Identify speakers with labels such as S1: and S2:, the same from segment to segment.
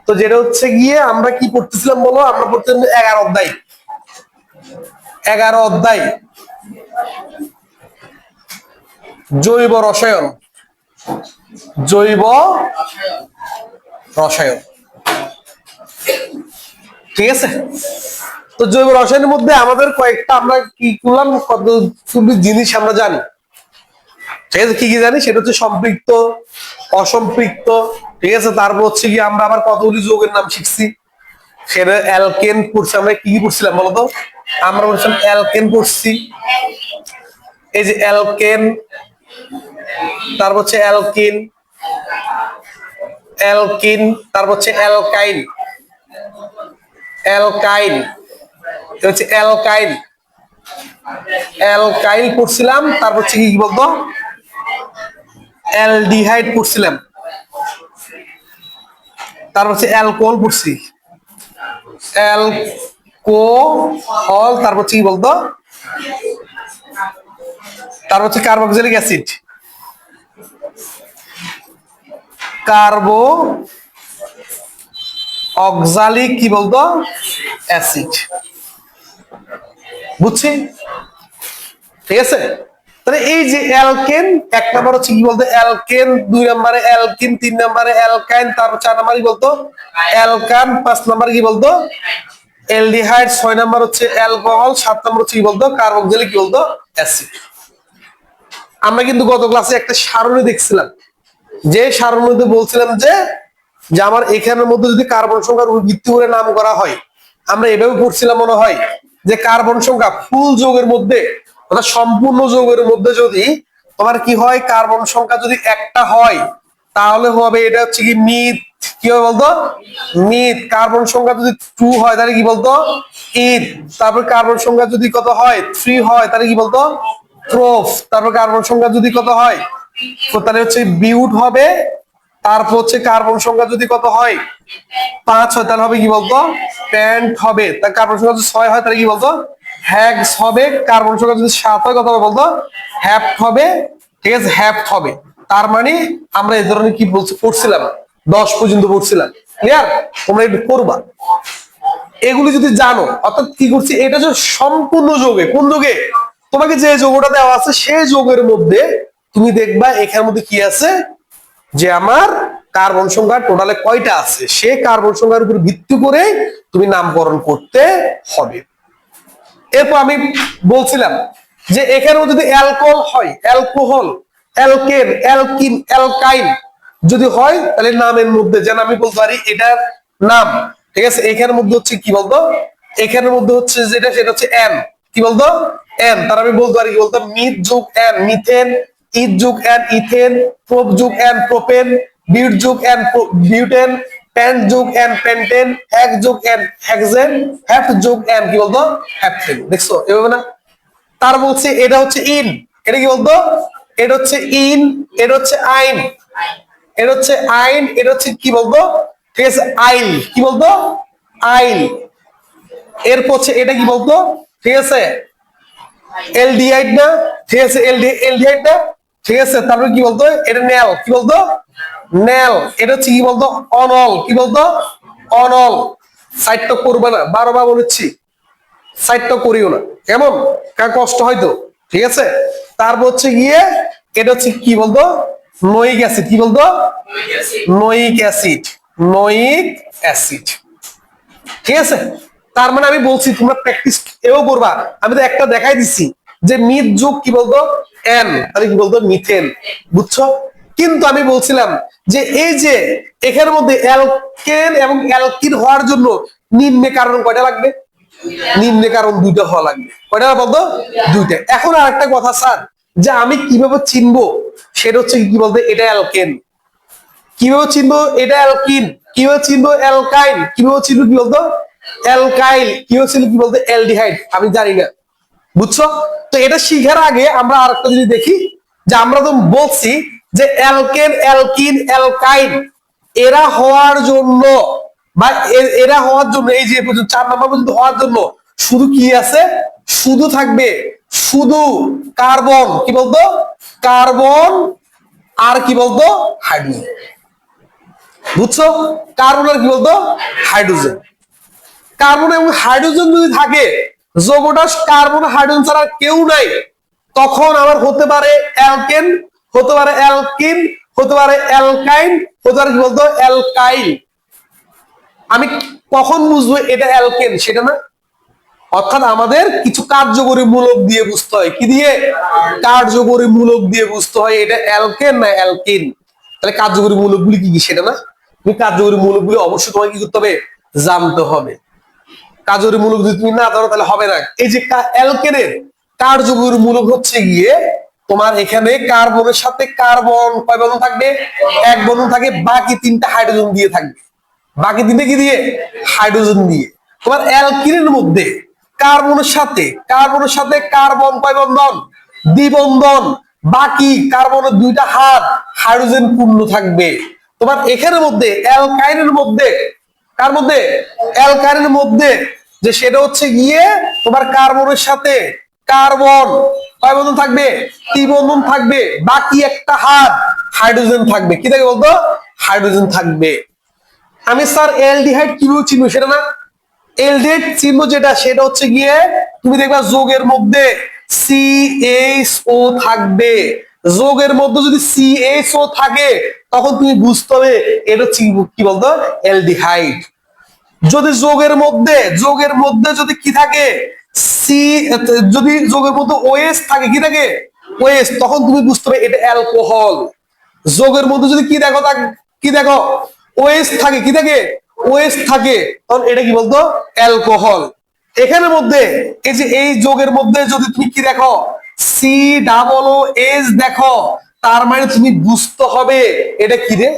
S1: তো যেটা হচ্ছে গিয়ে আমরা কি পড়তেছিলাম বলো, আমরা পড়তেছিলাম 11 অধ্যায়, 11 অধ্যায় জৈব রসায়ন, জৈব রসায়ন। ঠিক আছে, তো জৈব রসায়নের মধ্যে আমাদের কয়েকটা আমরা কি করলাম, কত জিনিস আমরা জানি। ঠিক আছে, কি কি জানি সেটা হচ্ছে সম্পৃক্ত, অসম্পৃক্ত। ঠিক আছে, তারপর হচ্ছে কি আমরা আবার কতগুলি যৌগের নাম শিখছি, সেটা অ্যালকেন পড়ছি। আমরা কি কি পড়ছিলাম বলতো, আমরা পড়ছিলাম অ্যালকেন পড়ছি, এই যে অ্যালকেন, তারপর হচ্ছে অ্যালকিন, অ্যালকিন, তারপর হচ্ছে অ্যালকাইন, অ্যালকাইন, হচ্ছে অ্যালকাইন, অ্যালকাইল পড়ছিলাম। তারপর হচ্ছে কি বলতো, অ্যালডিহাইড পড়ছিলাম। তারপর হচ্ছে অ্যালকোহল পড়ছি, অ্যালকোহল। তারপর হচ্ছে কি বলতো, তারপর হচ্ছে কার্বক্সিলিক অ্যাসিড, কার্বো অক্সালিক কি বলতো অ্যাসিড। বুঝছি? ঠিক আছে, তাহলে এই যে অ্যালকেন, এক নম্বর হচ্ছে কি বলতো অ্যালকেন, 2 নম্বরে অ্যালকিন, 3 নম্বরে অ্যালকাইন, তারপর 4 নম্বরে কি বলতো অ্যালকান, 5 নম্বরে কি বলতো অ্যালডিহাইড, 6 নম্বর হচ্ছে অ্যালকোহল, 7 নম্বর হচ্ছে কি বলতো কার্বক্সিলিক কি বলতো অ্যাসিড। আমরা কিন্তু গত ক্লাসে একটা সারণী দেখছিলাম, যে সারণীতে বলছিলাম যে যে আমার এখানের মধ্যে যদি কার্বন সংখ্যার উপর ভিত্তি করে নাম করা হয়, আমরা এভাবে পড়ছিলাম মনে হয় যে কার্বন সংখ্যা ফুল যৌগের মধ্যে অর্থাৎ সম্পূর্ণ যৌগের মধ্যে যদি তোমার কি হয় কার্বন সংখ্যা যদি একটা হয়, তাহলে হবে এটা হচ্ছে কি মিথ, কি হবে বলতো মিথ। কার্বন সংখ্যা যদি 2 হয় তাহলে কি বলতো ইথ। তারপর কার্বন সংখ্যা যদি কত হয় 3 হয় তাহলে কি বলতো প্রোফ। তারপর কার্বন সংখ্যা যদি কত হয় তাহলে হচ্ছে বিউট হবে। তারপর হচ্ছে কার্বন সংখ্যা যদি কত হয় 5 হয় তাহলে হবে কি বলতো প্যান্ট হবে। তার কার্বন সংখ্যা যদি 6 হয় তাহলে কি বলতো হ্যাগস হবে। কার্বন সংখ্যা যদি 7 হয় কত হবে বলতো হ্যাপ্ট হবে। ঠিক আছে, হ্যাপ্ট হবে। তার মানে আমরা এই ধরনের কি বলছি পড়ছিলাম 10 পর্যন্ত পড়ছিলাম। ক্লিয়ার? তোমরা একটু করবা এগুলি যদি জানো। অর্থাৎ কি করছি, এটা যে সম্পূর্ণ যৌগে, কোন যৌগে তোমাকে যে যৌগটা দেওয়া আছে সেই যৌগের মধ্যে তুমি দেখবা এখানের মধ্যে কি আছে, যে আমার কার্বন সংখ্যা টোটালে কয়টা আছে, সে কার্বন সংখ্যার উপর ভিত্তি করে তুমি নামকরণ করতে হবে। এরপর আমি বলছিলাম যে এখানে যদি অ্যালকোহল হয়, অ্যালকোহল, অ্যালকেন, অ্যালকিন, অ্যালকাইন যদি হয় তাহলে নামের মধ্যে যেন আমি বলতে পারি এটার নাম। ঠিক আছে, এখানের মধ্যে হচ্ছে কি বলতো এখানের মধ্যে হচ্ছে যেটা সেটা হচ্ছে এন, কি বলতো এন। তার আমি বলতে পারি কি বলতো মিথ যোগ এন মিথেন, ইথ যোগ এন ইথেন, প্রোপ যোগ এন প্রোপেন, বিউট যোগ এন বিউটেন, প্যান্ট যোগ এন পেন্টেন, হ্যাক যোগ এন হ্যাক্সেন, হ্যাপ্ট যোগ এন কি বলতো হ্যাপথেন। দেখছো এভাবে না? তার বলছে এটা হচ্ছে ইন, এটা কি বলতো এটা হচ্ছে ইন, এটা হচ্ছে আইন, এটা হচ্ছে আইন, এটা হচ্ছে কি বলতো ঠিক আছে আইল, কি বলতো আইল। এরপর হচ্ছে এটা কি বলতো ঠিক আছে এলডিহাইড না, ঠিক আছে এলডিহাইড না। ঠিক আছে, তারপরে কি বলতো এটা নেল, কি বলতো নেল। এটা হচ্ছে কি বলতো অনল, কি বলতো অনল। সাইডটা করবে না, 12 বার বলেছি সাইডটা করিও না, কেমন কার কষ্ট হয়তো। ঠিক আছে, তারপর হচ্ছে গিয়ে এটা হচ্ছে কি বলতো নোয়িক অ্যাসিড, কি বলতো নোয়িক অ্যাসিড, নোয়িক অ্যাসিড। ঠিক আছে, তার মানে আমি বলছি তোমরা প্র্যাকটিস এও করবা। আমি তো একটা দেখাই দিচ্ছি যে মিথ যোগ কি বলতো এন, তাহলে কি বলতো মিথেন। বুঝছো? কিন্তু আমি বলছিলাম যে এই যে এখানের মধ্যে অ্যালকেন এবং অ্যালকিন হওয়ার জন্য নিম্নে কারণ কয়টা লাগবে? নিম্নে কারণ 2টা হওয়া লাগবে। কয়টা বলতো 2টা। এখন আর একটা কথা স্যার, যে আমি কিভাবে চিনবো সেটা হচ্ছে কি বলতো এটা অ্যালকেন, কিভাবে চিনবো এটা অ্যালকিন, কিভাবে চিনবো অ্যালকাইন, কিভাবে চিনবো কি বলতো অ্যালকাইল, কিভাবে চিনবো কি বলতো অ্যালডিহাইড, আমি জানি না। বুঝছো? তো এটা শিখার আগে আমরা আরেকটা জিনিস দেখি, যে আমরা তো বলছি যে অ্যালকেন, অ্যালকিন, অ্যালকাইন এরা হওয়ার জন্য বা এরা হওয়ার জন্য এই যে 4 নম্বর পর্যন্ত হওয়ার জন্য শুধু কি আছে, শুধু থাকবে শুধু কার্বন, কি বলতো কার্বন আর কি বলতো হাইড্রোজেন। বুঝছো? কার্বন আর কি বলতো হাইড্রোজেন। কার্বন এবং হাইড্রোজেন যদি থাকে, যৌগটা কার্বন হাইড্রোজেন ছাড়া কেউ নাই, তখন আবার হতে পারে অ্যালকেন, হতে পারে অ্যালকিন, হতে পারে অ্যালকাইন, হতে পারে কি বলতো অ্যালকাইল। আমি কখন বুঝবো এটা অ্যালকেন সেটা না? অর্থাৎ আমাদের কিছু কার্যকরী মূলক দিয়ে বুঝতে হয়। কি দিয়ে? কার্যকরী মূলক দিয়ে বুঝতে হয় এটা অ্যালকেন না অ্যালকিন। তাহলে কার্যকরী মূলকগুলি কি কি সেটা না? তুমি কার্যকরী মূলকগুলি অবশ্যই তোমাকে কি করতে হবে? জানতে হবে। কার্যকরী মূলক যদি তুমি না জানো তাহলে হবে না। এই যে অ্যালকেনের কার্যকরী মূলক হচ্ছে গিয়ে তোমার এখানে কার্বনের সাথে কার্বন কয় বন্ধন থাকবে? এক বন্ধন থাকে, বাকি তিনটা হাইড্রোজেন দিয়ে থাকবে। বাকি তিনটা কি দিয়ে? হাইড্রোজেন দিয়ে। তোমার অ্যালকিনের মধ্যে কার্বনের সাথে কার্বন কয় বন্ধন? দ্বিবন্ধন। বাকি কার্বনের দুইটা হাত হাইড্রোজেন পূর্ণ থাকবে। তোমার এখানের মধ্যে অ্যালকাইনের মধ্যে, কার মধ্যে? অ্যালকাইনের মধ্যে যে সেটা হচ্ছে গিয়ে তোমার কার্বনের সাথে কার্বন কয় বন্ধন থাকবে? ত্রিবন্ধন থাকবে। বাকি একটা হাত হাইড্রোজেন থাকবে। কি থাকবে বলতো? হাইড্রোজেন থাকবে। আমি স্যার অ্যালডিহাইড কিভাবে চিনবো সেটা না? অ্যালডিহাইড চিহ্ন যেটা সেটা হচ্ছে গিয়ে তুমি দেখবা যোগের মধ্যে CHO থাকবে। যোগের মধ্যে যদি CHO থাকে তখন তুমি বুঝতে হবে এটা হচ্ছে কি বলতো অ্যালডিহাইড। যদি যোগের মধ্যে যদি কি থাকে সি, যদি যোগের মধ্যে OS থাকে, কি থাকে OS, তখন তুমি বুঝতে হবে এটা অ্যালকোহল। যোগের মধ্যে যদি কি দেখো কি দেখো OS থাকে, কি থাকে OS থাকে, তখন এটা কি বলতো অ্যালকোহল। এখানের মধ্যে এই যে এই যোগের মধ্যে যদি তুমি কি দেখো COOH দেখো, তার মানে তুমি বুঝতে হবে এটা কি রে,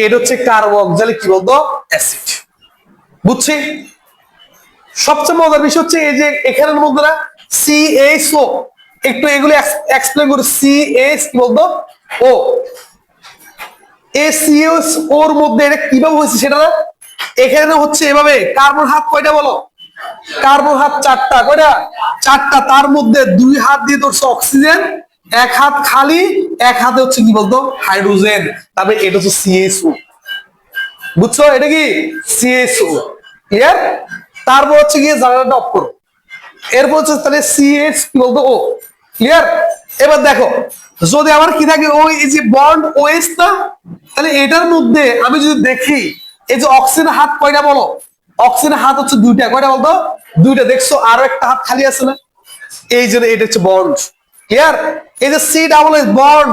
S1: এটা হচ্ছে কার্বক্সিল কি বলতো অ্যাসিড। বুঝছি? সবচেয়ে মজার বিষয় হচ্ছে এই যে এখানের মধ্যে না CHO, একটু এগুলো এক্সপ্লেন করি। CH কি বলতো ও, ACH ওর মধ্যে এটা কিভাবে হয়েছে সেটা না? এখানে হচ্ছে এভাবে কার্বন হাত কয়টা বলো? কার্বন হাত চারটা। কয়টা? চারটা। তার মধ্যে দুই হাত দিয়ে ধরছে অক্সিজেন, এক হাত খালি, এক হাতে হচ্ছে কি বলতো হাইড্রোজেন। তারপরে এটা হচ্ছে CHO। বুঝছো? এটা কি CHO। ক্লিয়ার? তারপর হচ্ছে গিয়ে জানালাটা অফ করো। এরপর হচ্ছে তাহলে CH কি বলতো ও। ক্লিয়ার? এবার দেখো যদি আমার কি থাকে ওই যে বন্ড OS না, তাহলে এটার মধ্যে আমি যদি দেখি এই যে অক্সিজেন হাত কয়টা বলো? অক্সিজেন হাত হচ্ছে দুইটা। কয়টা বলতো? দুইটা। দেখছো আরো একটা হাত খালি আছে না? এই জন্য এটা হচ্ছে বন্ড। ক্লিয়ার? এই যে COOH বন্ড,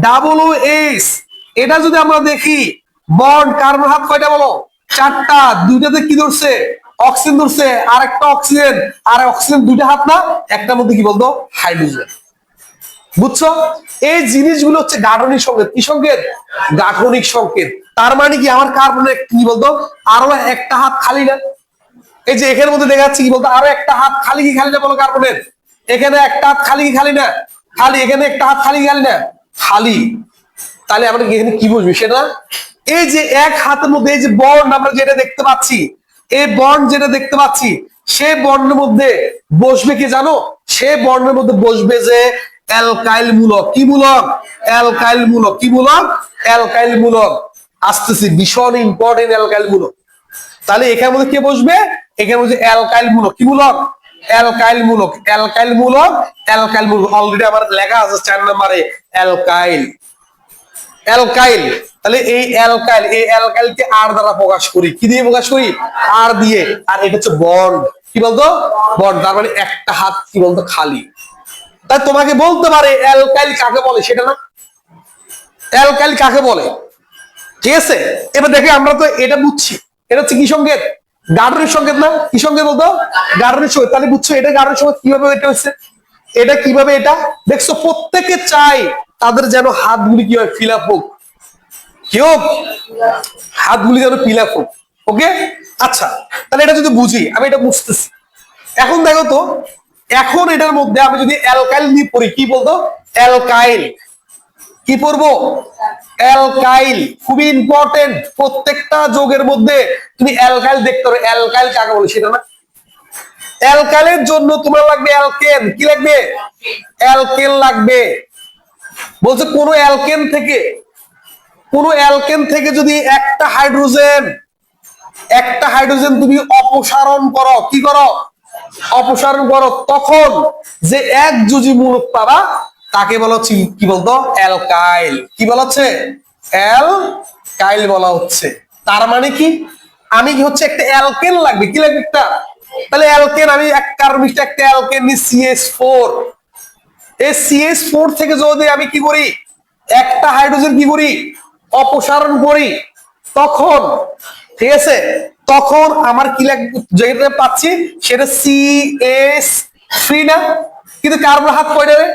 S1: COOH, এটা যদি আমরা দেখি বন্ড কার্বন হাত কয়টা বলো? চারটা। দুইটাতে কি ধরছে? অক্সিজেন ধরছে। আর একটা অক্সিজেন, আর অক্সিজেন দুইটা হাত না, একটার মধ্যে কি বলতো হাইড্রোজেন। বুঝছো? এই জিনিসগুলো হচ্ছে গাঠনিক সংকেত। কি সংকেত? গাঠনিক সংকেত। তার মানে কি আমার কার্বনের কি বলতো আরো একটা হাত খালি না? এই যে এখানের মধ্যে দেখা যাচ্ছে কি বলতো আরো একটা হাত খালি, কি খালি না বলো কার্বনের? এখানে একটা হাত খালি, কি খালি না? খালি। এখানে একটা হাত খালি, খালি না? খালি। তাহলে আমরা এখানে কি বুঝবি সেটা? এই যে এক হাতের মধ্যে এই যে বন্ড আমরা যেটা দেখতে পাচ্ছি, এই বন্ড যেটা দেখতে পাচ্ছি, সে বন্ডের মধ্যে বসবে কি জানো? সে বন্ডের মধ্যে বসবে যে অ্যালকাইল মূলক। কি মূলক? অ্যালকাইল মূলক। কি মূলক? অ্যালকাইল মূলক। আসতেছি, ভীষণ ইম্পর্টেন্ট অ্যালকাইল মূলক। তাহলে এখানের মধ্যে কে বসবে? এখানে বসে অ্যালকাইল মূলক। কি মূলক? অ্যালকাইল মূলক। অ্যালকাইল মূলক, অ্যালকাইল মূলক অলরেডি আমার লেখা আছে 4 নম্বরে অ্যালকাইল। অ্যালকাইল। তাহলে এই অ্যালকাইল, এই অ্যালকাইলকে আর দ্বারা প্রকাশ করি। কি দিয়ে প্রকাশ করি? আর দিয়ে। আর এটা হচ্ছে বন্ড। কি বলতো? বন্ড। তার মানে একটা হাত কি বলতো খালি। তাই তোমাকে বলতে পারে অ্যালকাইল কাকে বলে সেটা না? অ্যালকাইল কাকে বলে? ঠিক আছে? এবার দেখে আমরা তো এটা বুঝছি, এটা হচ্ছে কি সংকেত? গাঠনিক সংকেত না? কি সংকেত বলতো? গাঠনিক সংকেত। তাহলে বুঝছো এটা গাঠনিক সংকেত কিভাবে এটা হচ্ছে? এটা কিভাবে এটা দেখছো? প্রত্যেকে চাই তাদের যেন হাতগুলি কি হয় ফিল আপ হোক। কি হোক? হাতগুলি যেন ফিল আপ হোক। ওকে? আচ্ছা, তাহলে এটা যদি বুঝি, আমি এটা বুঝতেছি। এখন দেখো তো, এখন এটার মধ্যে আমি যদি অ্যালকাইল নিয়ে পড়ি, কি বলতো অ্যালকাইল, কি পড়বো? অ্যালকাইল। খুবই ইম্পর্টেন্ট। প্রত্যেকটা যোগের মধ্যে তুমি অ্যালকাইল দেখতে হবে। অ্যালকাইল কাকে বলে সেটা না? অ্যালকাইলের জন্য তোমার লাগবে অ্যালকেন। কি লাগবে? অ্যালকেন লাগবে। বলছে কোন অ্যালকেন থেকে কোন অ্যালকেন থেকে যদি একটা হাইড্রোজেন তুমি অপসারণ করো, কি করো? অপসারণ করো, তখন যে একযোজী মূলক পাবা তাকে বলা হচ্ছে কি বলতো? অ্যালকাইল। কি বলা হচ্ছে? অ্যালকাইল বলা হচ্ছে। তার মানে কি, আমি কি হচ্ছে একটা অ্যালকেন লাগবে, কি লাগবে একটা? তাহলে অ্যালকেন, আমি এক কার্বনিক একটা অ্যালকেন নি CH4। এই CH4 থেকে যদি আমি কি করি, একটা হাইড্রোজেন কি করি, অপসারণ করি, তখন ঠিক আছে, তখন আমার কি লাগবে, যেটা পাচ্ছি সেটা CH3 না? কিন্তু কার্বন হাত কয়টা রে?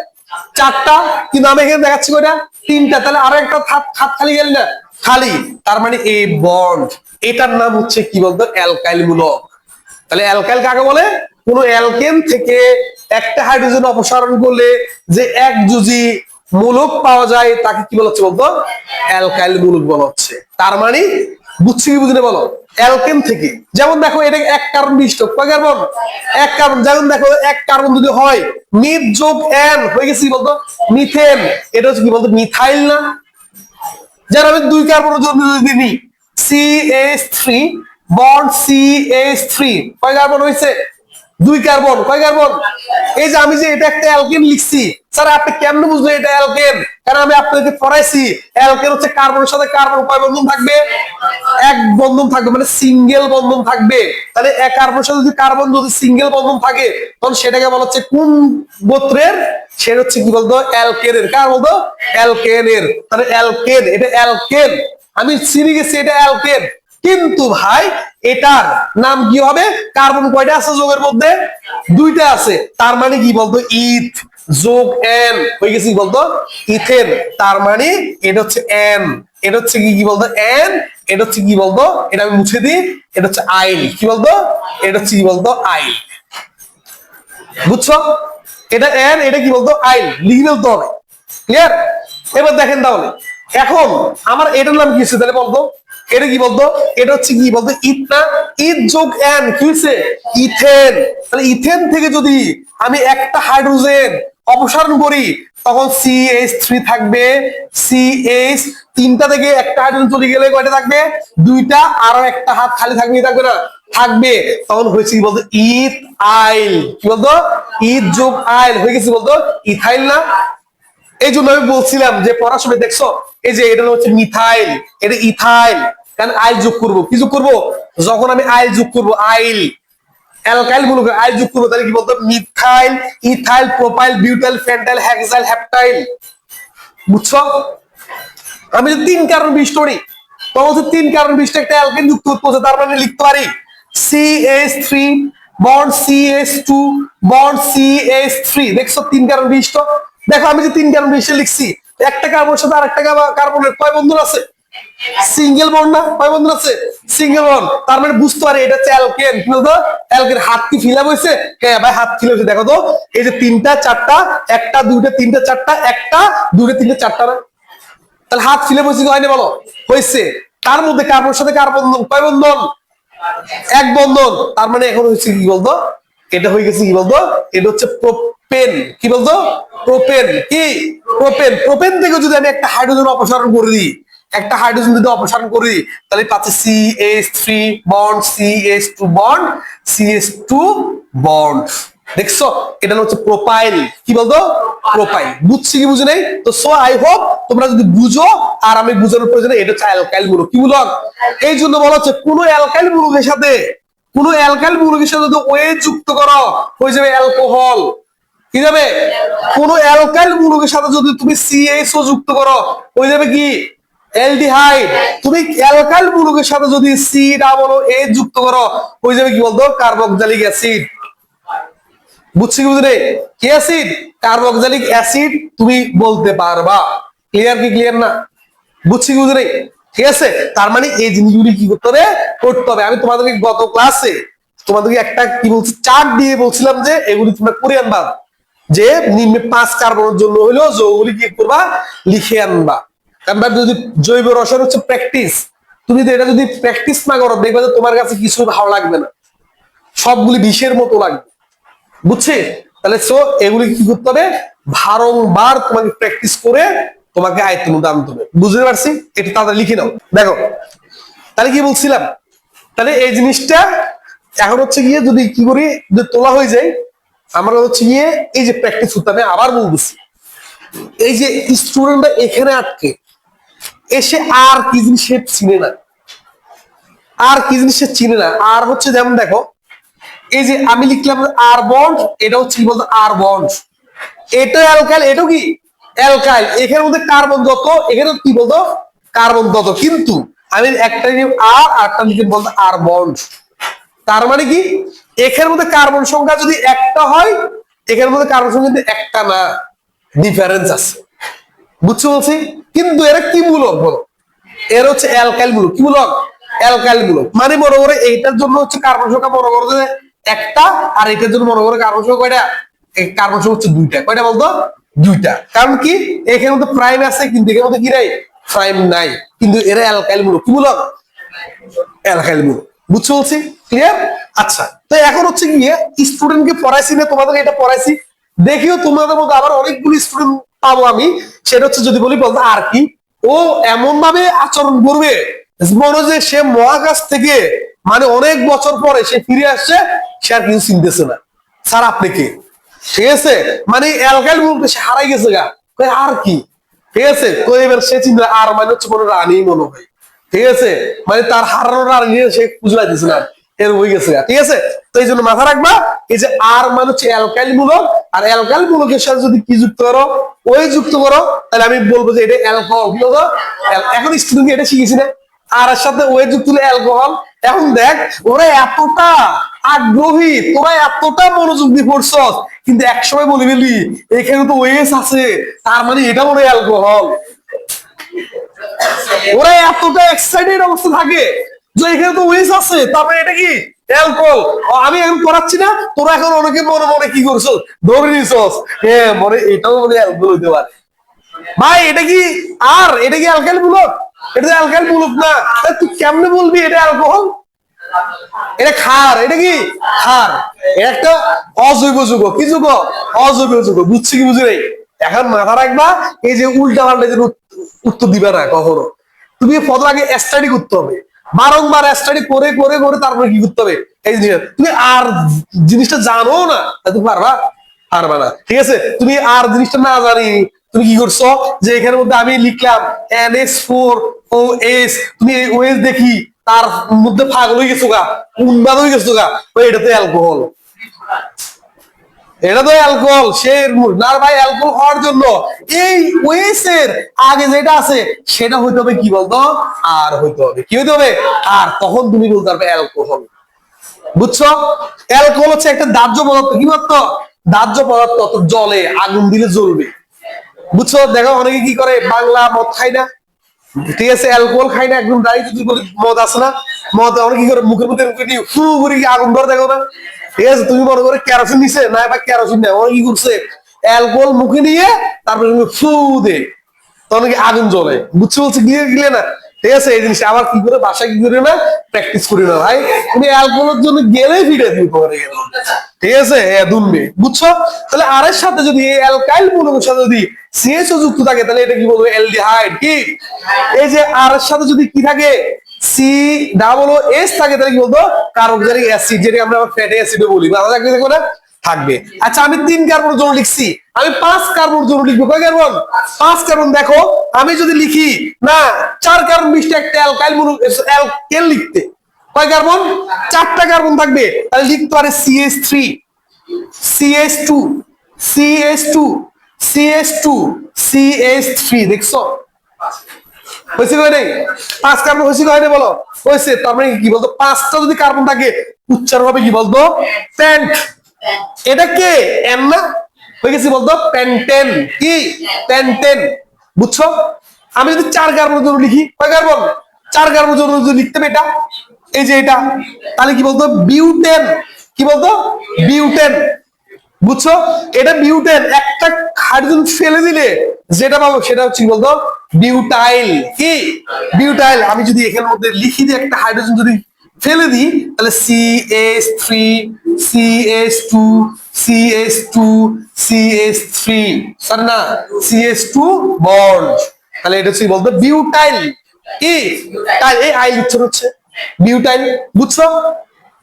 S1: 4টা। কিন্তু আমি এখানে দেখাচ্ছি কয়টা? 3টা। তাহলে আরো একটা হাত খালি গেল না? খালি। তার মানে এই বন্ড, এটার নাম হচ্ছে কি বলতো? অ্যালকাইল মূলক। তাহলে অ্যালকাইল কাকে বলে? কোন অ্যালকেন থেকে একটা হাইড্রোজেন অপসারণ করলে যে একযোজী মূলক পাওয়া যায় তাকে কি বলা হচ্ছে বলতো? অ্যালকাইল মূলক বলা হচ্ছে। তার মানে বুঝছি কি বুঝলে বলো? অ্যালকেন থেকে, যেমন দেখো এটা এক কার্বন বিশিষ্ট, কয় কার্বন? এক কার্বন। যেমন দেখো এক কার্বন যদি হয়, মিথ যোগ এন হয়ে গেছে কি বলতো? মিথেন। এটা হচ্ছে কি বলতো? মিথাইল না? যার আমি 2 কার্বনের জন্য যদি নিই, CH3 বন্ড CH3, কয় কার্বন হয়েছে? 2 কার্বন। কয় কার্বন? এই যে আমি যে এটা একটা অ্যালকেন লিখছি, স্যার আপনি কেমনে বুঝলেন এটা অ্যালকেন? কারণ আমি আপনাদেরকে পড়াইছি অ্যালকেন হচ্ছে কার্বনের সাথে কার্বন কয় বন্ধন থাকবে? এক বন্ধন থাকবে, মানে সিঙ্গেল বন্ধন থাকবে। তাহলে এক কার্বনের সাথে যদি কার্বন যদি সিঙ্গেল বন্ধন থাকে, তখন সেটাকে বলা হচ্ছে কোন গোত্রের? সেটা হচ্ছে কি বলতো? অ্যালকেনের। কার বলতো? অ্যালকেনের। তাহলে অ্যালকেন, এটা অ্যালকেন, আমি চিনি গেছি এটা অ্যালকেন। কিন্তু ভাই এটার নাম কি হবে? কার্বন কয়টা আছে যোগের মধ্যে? 2টা আছে। তার মানে কি বলতো? ইথ যোগ এন হয়ে গেছে কি বলতো? ইথেন। তার মানে এটা হচ্ছে এন, এটা হচ্ছে কি বলতো? এন। এটা হচ্ছে কি বলতো? এটা আমি মুছে দিই, এটা হচ্ছে আইল। কি বলতো? এটা হচ্ছে কি বলতো? আইল। বুঝছো? এটা এন, এটা কি বলতো? আইল। লিখে ফেলতে হবে। ক্লিয়ার? এবার দেখেন তাহলে, এখন আমার এটার নাম কি হচ্ছে তাহলে বলতো? এটা কি বলতো? এটা হচ্ছে কি বলতো? ইথ না? ইথ যোগ এন কি হচ্ছে? ইথেন। তাহলে ইথেন থেকে যদি আমি একটা হাইড্রোজেন অপসারণ করি, তখন CH3 থাকবে। CH, 3টা থেকে একটা হাইড্রোজেন চলে গেলে কয়টা থাকবে? 2টা। আরো একটা হাত খালি থাকবে, থাকবে না? থাকবে। তখন হয়েছে কি বলতো? ইথ আইল। কি বলতো? ইথ যোগ আইল হয়ে গেছে বলতো? ইথাইল না? এই জন্য আমি বলছিলাম যে পড়ার সময় দেখছো, এই যে এটা হচ্ছে মিথাইল, এটা ইথাইল। কারণ আইল যোগ করবো, কি যোগ করবো? যখন আমি আইল যোগ করবো, আইল অ্যালকাইল মূলক আইল যোগ করবো, তাহলে কি বলতো? Methyl, ethyl, propyl, butyl, pentyl, hexyl, heptyl. বুঝছো? আমি যদি 3 কার্বন বিশিষ্ট নিই, তখন হচ্ছে 3 কার্বন বিশিষ্ট একটা অ্যালকেন যুক্ত হচ্ছে। তার মানে লিখতে পারি CH3 bond CH2 bond CH3। দেখছো 3 কার্বন বিশিষ্ট? দেখো আমি যে 3 কার্বন বিশিষ্ট লিখছি, একটা কার্বনের সাথে আরেকটা কার্বনের কয় বন্ধন আছে? সিঙ্গেল বন্ড না? কয় বন্ধন আছে? Single bond. তার মানে বুঝতে পারি এটা হচ্ছে অ্যালকেন। কি বলতো? অ্যালকেন। হাত কি ফিল আপ হয়েছে? হ্যাঁ ভাই হাত ফিল হয়েছে। দেখো তো, এই যে 3টা 4টা, একটা 2টা 3টা 4টা, একটা 2টা 3টা 4টা না? তাহলে হাত ফিলে বসে হয়নি বলো? হয়েছে। তার মধ্যে কার্বনের সাথে কার্বন কয় বন্ধন? এক বন্ধন। তার মানে এখন হচ্ছে কি বলতো? এটা হয়ে গেছে কি বলতো? এটা হচ্ছে প্রোপেন। কি বলতো? প্রোপেন। কি? প্রোপেন। প্রোপেন থেকে যদি আমি একটা হাইড্রোজেন অপসারণ করে দিই, একটা হাইড্রোজেন যদি অপসারণ করি, তাহলে পাচ্ছি CH3 bond CH2 bond CH2 bond. দেখছো? এটা হচ্ছে প্রোপাইল। কি বলতো? প্রোপাইল। বুঝছি কি বুঝি নাই? তো সো আই হোপ তোমরা যদি বুঝো, আর আমি বুঝানোর প্রয়োজন, এটা হচ্ছে অ্যালকাইল মূলক। কি মূলক? এই জন্য বলা হচ্ছে কোন অ্যালকাইল মূলকের সাথে, কোন অ্যালকাইল মূলকের সাথে যদি ওয়েট যুক্ত করো, হয়ে যাবে অ্যালকোহল। কি যাবে? কোন অ্যালকাইল মূলকের সাথে যদি তুমি CHO যুক্ত করো, হয়ে যাবে কি? অ্যালডিহাইড। তুমি অ্যালকাইল মূলকের সাথে যদি COO যুক্ত করো, হয়ে যাবে কি বলতো? কার্বক্সালিক অ্যাসিড। বুঝছি কি বুঝলে? কি অ্যাসিড? কার্বক্সালিক অ্যাসিড তুমি বলতে পারবা। ক্লিয়ার কি ক্লিয়ার না? বুঝছি কি বুঝলে? ঠিক আছে? তার মানে এই জিনিসগুলি কি করতে হবে? করতে হবে। আমি তোমাদেরকে গত ক্লাসে তোমাদেরকে একটা কি বলছি, চার্ট দিয়ে বলছিলাম যে এগুলি তোমরা করে আনবা, যে নিম্নে 5 কার্বনের জন্য হইলো যৌগগুলি কি করবা? লিখে আনবা। কারণ যদি জৈব রসায়ন হচ্ছে প্র্যাকটিস, তুমি যদি এটা যদি প্র্যাকটিস না করো, দেখবে যে তোমার কাছে কিছু ভালো লাগবে না, সবগুলি বিষের মতো লাগবে। বুঝছে? তাহলে সো এগুলি কি করতে হবে? বারংবার তোমাকে প্র্যাকটিস করে তোমাকে আয়ত্তের মধ্যে আনতে হবে। বুঝতে পারছি? এটা তাড়াতাড়ি লিখে নাও। দেখো তাহলে কি বলছিলাম, তাহলে এই জিনিসটা এখন হচ্ছে গিয়ে যদি কি করি, যদি তোলা হয়ে যায়, আমরা হচ্ছে গিয়ে এই যে প্র্যাকটিস করতে হবে। আবার বলতেছি, এই যে স্টুডেন্টরা এখানে আটকে এসে আর কি জিনিস সে চিনে না, আর কি জিনিস সে চিনে না। আর হচ্ছে যেমন দেখো, এই যে আমি লিখলাম আর বন্ড, এটা হচ্ছে কি বলতো আর বন্ড, এটা অ্যালকাইল, এটাও কি অ্যালকাইল। এখানের মধ্যে কার্বন যত, এখানে কি বলতো কার্বন তত, কিন্তু আমি একটা আর একটা লিখে বলতো আর বন্ড। তার মানে কি এখানের মধ্যে কার্বন সংখ্যা যদি একটা হয়, এখানের মধ্যে কার্বন সংখ্যা কিন্তু একটা না, ডিফারেন্স আছে। বুঝছো বলছি? কিন্তু এরা কি মূলক বলো, এর হচ্ছে অ্যালকাইল মূলক। কি মূলক? অ্যালকাইল মূলক। মানে মনে করে এইটার জন্য হচ্ছে কার্বন সংখ্যা মনে করো যে একটা, আর এটার জন্য মনে করে কার্বন সংখ্যা কয়টা? কার্বন সংখ্যা হচ্ছে দুইটা। কয়টা বলতো? দুইটা। কারণ কি এখানে মধ্যে প্রাইম আছে, কিন্তু এখানে মধ্যে কি নাই? প্রাইম নাই। কিন্তু এরা অ্যালকাইল মূলক। কি মূলক? অ্যালকাইল মূলক। বুঝছো বলছি? ক্লিয়ার? আচ্ছা, তো এখন হচ্ছে গিয়ে স্টুডেন্টকে পড়াইছি না, তোমাদের এটা পড়াইছি, দেখিও তোমাদের মধ্যে আবার অনেকগুলো স্টুডেন্ট পাবো আমি। সেটা হচ্ছে যদি বলি বলতো আর কি, ও এমন ভাবে আচরণ করবে মনে যে সে মহাকাশ থেকে মানে অনেক বছর পরে সে ফিরে আসছে, সে আর কিছু চিনতেছে না। স্যার আপনি কে? ঠিক আছে, মানে অ্যালকাইল মূলক সে হারাই গেছে গা, আর কি। ঠিক আছে, তো এবার সে চিন্তা আর মানে হচ্ছে কোনো রানী মনে হয়। ঠিক আছে, মানে তার হারানোর আর সে খুঁজে পাইতেছে না, এর হয়ে গেছে। ঠিক আছে, তো এই জন্য মাথা রাখবা, এই যে আর মানে হচ্ছে অ্যালকাইল মূলক, আর অ্যালকাইল মূলকের সাথে যদি কি যুক্ত করো, ওই যুক্ত করো, তাহলে আমি বলবো যে এটা অ্যালকোহল। কি বলবো? এখন স্টুডেন্ট এটা শিখেছি না, আর এর সাথে ওয়ে যুক্ত হলে অ্যালকোহল। এখন দেখ ওরা এতটা আগ্রহী, তোরা এতটা মনোযোগ দিয়ে পড়ছস, কিন্তু একসময় বলে গেলি এখানে তো ওয়েস আছে, তার মানে এটা মনে হয় অ্যালকোহল। ওরা এতটা এক্সাইটেড অবস্থা থাকে যে এখানে তো ওয়েস আছে, তারপরে এটা কি অ্যালকোহল। আমি এখন করাচ্ছি না, তোরা এখন অনেকে মনে মনে কি করছো, ধরে নিছস, হ্যাঁ মনে এটাও মনে অ্যালকোহল হইতে পারে। ভাই এটা কি আর এটা কি অ্যালকাইল মূলক? এটা তো অ্যালকাইল মূলক না, তুই কেমনে বলবি এটা অ্যালকোহল? এটা ক্ষার। এটা কি ক্ষার? এটা একটা অজৈব যৌগ। কি যৌগ? অজৈব যৌগ। বুঝছি কি বুঝি নাই? এখন মাথা রাখবা, এই যে উল্টা পাল্টা যে উত্তর দিবা না কখনো। তুমি প্রথম আগে স্টাডি করতে হবে, বারংবার স্টাডি করে করে করে তারপরে কি করতে হবে এই জিনিস। তুমি আর জিনিসটা জানো না, তুমি পারবা? পারবা না। ঠিক আছে, তুমি আর জিনিসটা না জানি তুমি কি করছো, যে এখানের মধ্যে আমি লিখলাম NH4OH, তুমি এই ওএস দেখি তার মধ্যে পাগল হয়ে গেছো গা, উন্মাদ হয়ে গেছো গা, এটা তো অ্যালকোহল। এটা তো অ্যালকোহল। সে না ভাই, অ্যালকোহল হওয়ার জন্য এই ওয়েসের আগে যেটা আছে সেটা হইতে হবে কি বলতো আর হইতে হবে। কি হইতে হবে? আর তখন তুমি বলতে পারবে অ্যালকোহল। বুঝছো? অ্যালকোহল হচ্ছে একটা দাহ্য পদার্থ। কি পদার্থ? দাহ্য পদার্থ। তো জলে আগুন দিলে জ্বলবে। বুঝছো? দেখো অনেকে কি করে, বাংলা মদ খায় না, ঠিক আছে, অ্যালকোহল খাই না, একদম ডাইরেক্ট যদি বলি মদ আছে না, মদ অনেক কি করে মুখের মধ্যে ফু করে আগুন ধরে, দেখো না? ঠিক আছে, তুমি মনে করে কেরোসিন নিছে না, বা কেরোসিন নেই, অনেক কি করছে অ্যালকোহল মুখে নিয়ে তারপরে ফু দে, তখন কি আগুন জ্বলে। বুঝছো বলছে? গিয়ে গিলে না। ঠিক আছে, এই জিনিসটা আবার কি করে বাসায় কি করে না প্র্যাকটিস করি না ভাই, তুমি অ্যালকোহলের জন্য গেলেই ফিরে তুমি পরে গেল। ঠিক আছে, দুনবে। বুঝছো? তাহলে আর এর সাথে যদি এই অ্যালকাইল মূলকের সাথে যদি সিএইচও যুক্ত থাকে, তাহলে এটা কি বলবো? অ্যালডিহাইড। কি এই যে আর এর সাথে যদি কি থাকে, COOH থাকে, তাহলে কি বলতো? কার্বক্সিলিক অ্যাসিড, যেটা আমরা ফ্যাটি অ্যাসিডও বলি। দেখো না থাকবে। আচ্ছা, আমি 3 কার্বন জন্য লিখছি, আমি 5 কার্বন জন্য লিখবো। কয় কার্বন? 5 কার্বন। দেখো আমি যদি লিখি না 4 কার্বন বিশিষ্ট একটা অ্যালকাইল মূলক অ্যালকেন লিখতে, কয় কার্বন? 4টা কার্বন থাকবে। তাহলে লিখতে পারে CH3, CH2, CH2, CH2, CH3। দেখছো হয়েছে কয় নাই? 5 কার্বন হয়েছে কয় নাই বলো? হয়েছে। তার মানে কি বলতো, 5টা যদি কার্বন থাকে উচ্চারণ হবে কি বলতো? প্যান্ট। এটা কে? এন না? হয়ে গেছে বলতো প্যান্টেন। কি? প্যান্টেন। বুঝছো? আমি যদি 4 কার্বন জন্য লিখি, কয় কার্বন? 4 কার্বন জন্য যদি লিখতে হবে এটা, এই যে এটা, তাহলে কি বলতো? বিউটেন। কি বলতো? বিউটেন। বুঝছো? এটা বিউটেন। একটা হাইড্রোজেন ফেলে দিলে যেটা পাবো সেটা হচ্ছে বলতো বিউটাইল। কি? বিউটাইল। আমি যদি এখানের মধ্যে লিখি যে একটা হাইড্রোজেন যদি ফেলে দিই তাহলে CH3 CH2 CH2 CH3 sir না CH2 বন্ড, তাহলে এটা হচ্ছে বলতো বিউটাইল কি তাই এই আই লিখছে হচ্ছে বিউটাইল, বুঝছো?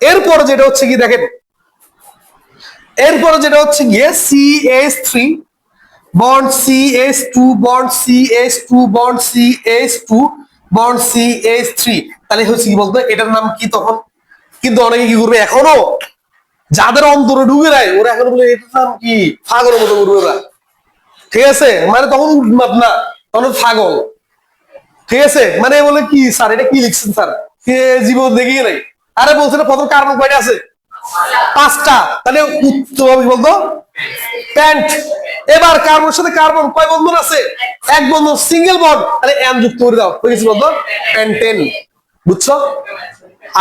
S1: এরপর যেটা হচ্ছে কি দেখেন, এরপর যেটা হচ্ছে গিয়ে CH3 bond CH2 bond CH2 bond CH2 bond CH3, তাহলে হচ্ছে কি বলতো এটার নাম কি তখন? কিন্তু অনেকে কি করবে এখনো যাদের অন্তরে ঢুকে নাই ওরা এখন বলে এটার নাম কি, পাগলের মতো করবে ওরা, ঠিক আছে? মানে তখন উন্মাদ না, তখন পাগল, ঠিক আছে? মানে বলে কি স্যার এটা কি লিখছেন স্যার, জীবন দেখিয়ে নাই। আরে বলছে না প্রথম কার্বন কয়টা আছে? 5টা, তাহলে উত্তর হবে কি বলতো প্যান্ট। এবার কার্বনের সাথে কার্বন কয় বন্ধন আছে? এক বন্ধন, সিঙ্গেল বন্ড, তাহলে এন যুক্ত করে দাও, হয়ে গেছে বলতো প্যান্টেন, বুঝছো?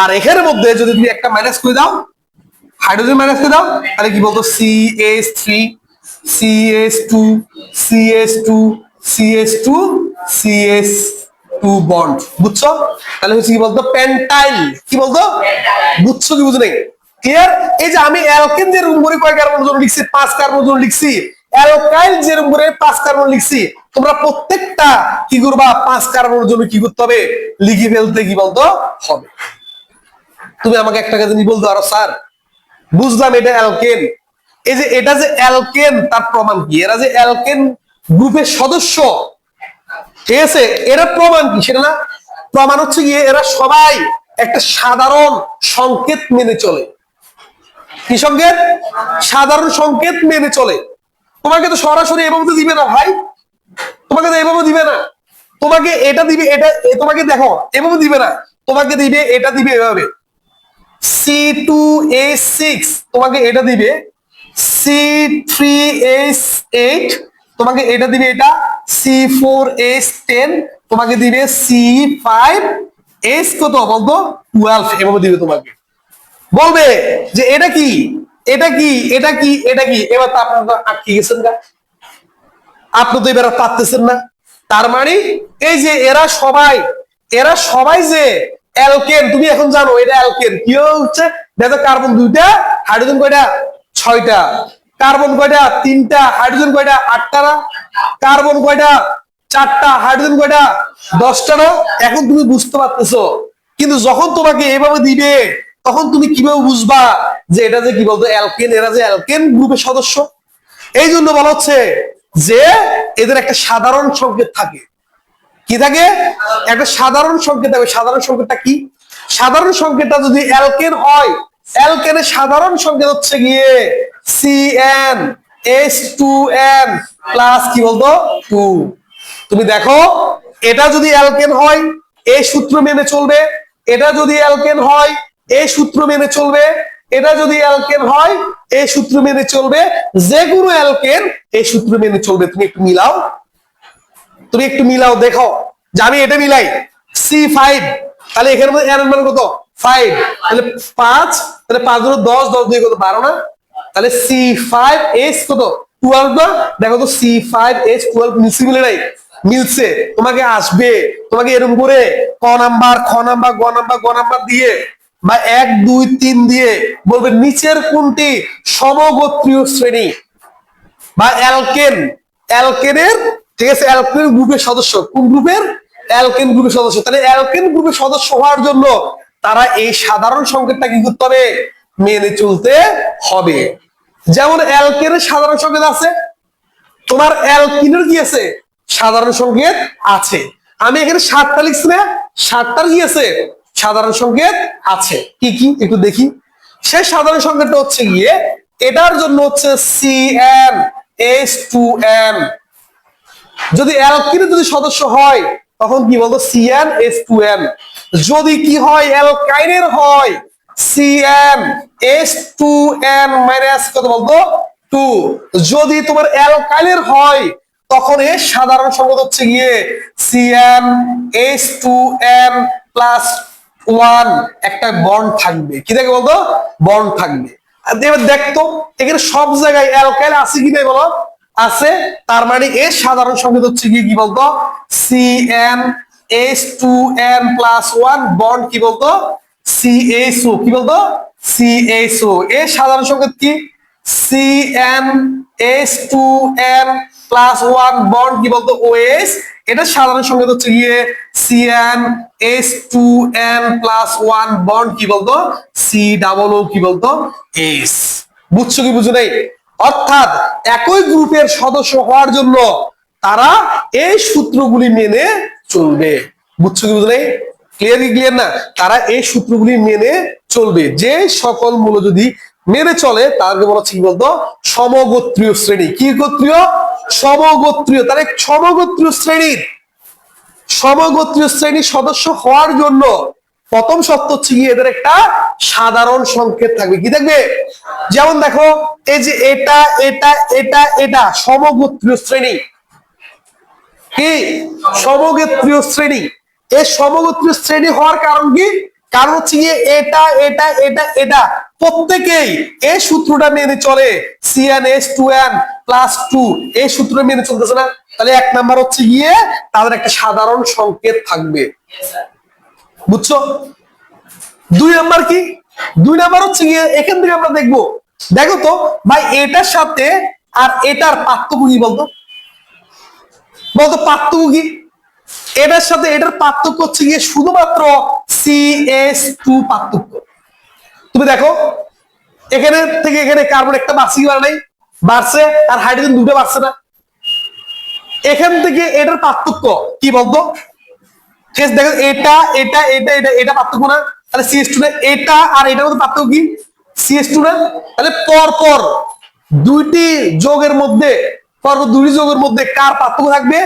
S1: আর এখানের মধ্যে যদি তুমি একটা মাইনাস করে দাও, হাইড্রোজেন মাইনাস করে দাও, তাহলে কি বলতো CH3 CH2 CH2 CH2 CH2 bond, বুঝছো? তাহলে হচ্ছে কি বলতো পেন্টাইল, কি বলতো বুঝছো কি বুঝো নাই? ক্লিয়ার? এই যে আমি অ্যালকেন যে রুম করে কয় কার্বন জন্য লিখছি, 5 কার্বন জন্য লিখছি, অ্যালকাইল যে রুম করে 5 কার্বন লিখছি, তোমরা প্রত্যেকটা কি করবা 5 কার্বনের জন্য কি করতে হবে লিখে ফেলতে কি বলতো হবে। তুমি আমাকে একটা জিনিস বলতো আরো স্যার বুঝলাম এটা অ্যালকেন, এই যে এটা যে অ্যালকেন তার প্রমাণ কি? এরা যে অ্যালকেন গ্রুপের সদস্য, ঠিক আছে, এরা প্রমাণ কি সেটা না? প্রমাণ হচ্ছে গিয়ে এরা সবাই একটা সাধারণ সংকেত মেনে চলে। কি সংকেত? সাধারণ সংকেত মেনে চলে। তোমাকে তো সরাসরি এভাবে তো দিবে না ভাই, তোমাকে তো এভাবে দিবে না, তোমাকে এটা দিবে, এটা তোমাকে দেখো এভাবে দিবে না, তোমাকে দিবে এটা দিবে এভাবে C2H6, তোমাকে এটা দিবে C3H8, তোমাকে এটা দিবে এটা C4H10, তোমাকে দিবে C5H কত বলতো 12, এভাবে দিবে তোমাকে, বলবে যে এটা কি এটা কি এটা কি এটা কি। এবার তো আপনারা তো আটকে গেছেন না, আপনি তো এবার পারতেছেন না। তার মানে এই যে এরা সবাই যে অ্যালকেন, তুমি এখন জানো এটা অ্যালকেন কি হচ্ছে। দেখো কার্বন 2টা, হাইড্রোজেন কয়টা 6টা, কার্বন কয়টা 3টা, হাইড্রোজেন কয়টা 8টা না, কার্বন কয়টা 4টা, হাইড্রোজেন কয়টা 10টা না। এখন তুমি বুঝতে পারতেছো, কিন্তু যখন তোমাকে এভাবে দিবে তখন তুমি কিভাবে বুঝবা যে এটা যে কি বলতো অ্যালকেন, এরা যে অ্যালকেন গ্রুপের সদস্য। এই জন্য বলা হচ্ছে যে এদের একটা সাধারণ সংকেত থাকে। কি থাকে? একটা সাধারণ সংকেত থাকে। সাধারণ সংকেতটা কি? সাধারণ সংকেতটা যদি অ্যালকেন হয়, অ্যালকেনের সাধারণ সংকেত হচ্ছে গিয়ে CnH2n প্লাস কি বলতো 2। তুমি দেখো এটা যদি অ্যালকেন হয় এই সূত্র মেনে চলবে, এটা যদি অ্যালকেন হয় এই সূত্র মেনে চলবে, এটা যদি অ্যালকেন হয় এই সূত্র মেনে চলবে, যে কোনো অ্যালকেন এই সূত্র মেনে চলবে। তুমি একটু মিলাও, তুমি একটু মিলাও দেখো যে আমি এটা মিলাই C5, তাহলে এখানে মধ্যে এর মান কত 5, তাহলে 5, তাহলে 5 ধরো 10, 10 2 কত 12 না, তাহলে C5H কত 12 না। দেখো তো C5H12 মিলছে মিলে নাই? মিলছে। তোমাকে আসবে, তোমাকে এরকম করে ক নাম্বার খ নাম্বার গ নাম্বার গ নাম্বার দিয়ে বা 1 2 3 দিয়ে বলবে নিচের কোনটি সমগোত্রীয় শ্রেণী বা অ্যালকেন, অ্যালকেনের, ঠিক আছে, অ্যালকেন গ্রুপের সদস্য। কোন গ্রুপের? অ্যালকেন গ্রুপের সদস্য। তাহলে অ্যালকেন গ্রুপের সদস্য হওয়ার জন্য তারা এই সাধারণ সংকেতটা কি করতে হবে মেনে চলতে হবে। যেমন অ্যালকেনের সাধারণ সংকেত আছে, তোমার অ্যালকিনের কি আছে সাধারণ সংকেত আছে। আমি এখানে 7টা লিখছি না, 7টার কি আছে সাধারণ সংকেত আছে। কি কি একটু দেখি। সেই সাধারণ সংকেতটা হচ্ছে গিয়ে এটার জন্য হচ্ছে CnH2n, যদি অ্যালকিনের যদি সদস্য হয় তখন কি বলতো CnH2n, যদি কি হয় অ্যালকাইনের হয় CnH2n মাইনাস কত বলতো 2, যদি তোমার অ্যালকাইলের হয় তখন এর সাধারণ সংকেত হচ্ছে গিয়ে CnH2n প্লাস 1, একটা বন্ড থাকবে। কি থাকে বলতো বন্ড থাকবে। এবার দেখতো এখানে সব জায়গায় অ্যালকাইল আছে কি নাই বলো আছে, তার মানে এর সাধারণ সংকেত হচ্ছে কি বলতো CnH2n প্লাস 1 বন্ড কি বলতো CHO, কি বলতো CHO, এর সাধারণ সংকেত কি CnH2n প্লাস 1 বন্ড কি বলতো OH, এটা সাধারণ সংকেত হচ্ছে গিয়ে CnH2n প্লাস 1 বন্ড কি বলতো COO কি বলতো H। বুঝছো কি বুঝো নাই? অর্থাৎ একই গ্রুপের সদস্য হওয়ার জন্য তারা এই সূত্রগুলি মেনে চলবে। বুঝছো কি বুঝো নাই? ক্লিয়ার কি ক্লিয়ার না? তারা এই সূত্রগুলি মেনে চলবে। যে সকল মূল যদি মেনে চলে তাদেরকে বলা হচ্ছে কি বলতো সমগোত্রীয় শ্রেণী। কি গোত্রীয়? সমগোত্রীয়। তাহলে সমগোত্রীয় শ্রেণীর সদস্য হওয়ার জন্য প্রথম শর্ত হচ্ছে কি এদের একটা সাধারণ সংকেত থাকবে। কি থাকবে? যেমন দেখো এই যে এটা এটা এটা এটা সমগোত্রীয় শ্রেণী। কি সমগোত্রীয় শ্রেণী? এই সমগোত্রীয় শ্রেণী হওয়ার কারণ কি? কারণ হচ্ছে গিয়ে এটা এটা এটা এটা প্রত্যেকেই এই সূত্রটা মেনে চলে CnH2n প্লাস 2, এই সূত্রটা মেনে চলতেছে না? তাহলে এক নাম্বার হচ্ছে গিয়ে তাদের একটা সাধারণ সংকেত থাকবে। বুঝছো? দুই নাম্বার কি? দুই নাম্বার হচ্ছে গিয়ে এখান থেকে আমরা দেখবো, দেখো তো ভাই এটার সাথে আর এটার পার্থক্য কি বলতো? বলতো পার্থক্য কি? এটার সাথে এটার পার্থক্য হচ্ছে গিয়ে শুধুমাত্র CH2 পার্থক্য। তুমি দেখো এখানে থেকে এখানে কার্বন একটা বাড়ছে কি বাড়ে নাই? বাড়ছে। আর হাইড্রোজেন দুটো বাড়ছে না? এখান থেকে এটার পার্থক্য কি বলতো? ঠিক আছে, দেখো এটা এটা এটা এটা এটা পার্থক্য না? তাহলে CH2 না? এটা আর এটার মধ্যে পার্থক্য কি? CH2 না? তাহলে পরপর দুইটি যোগের মধ্যে কার পার্থক্য থাকবে?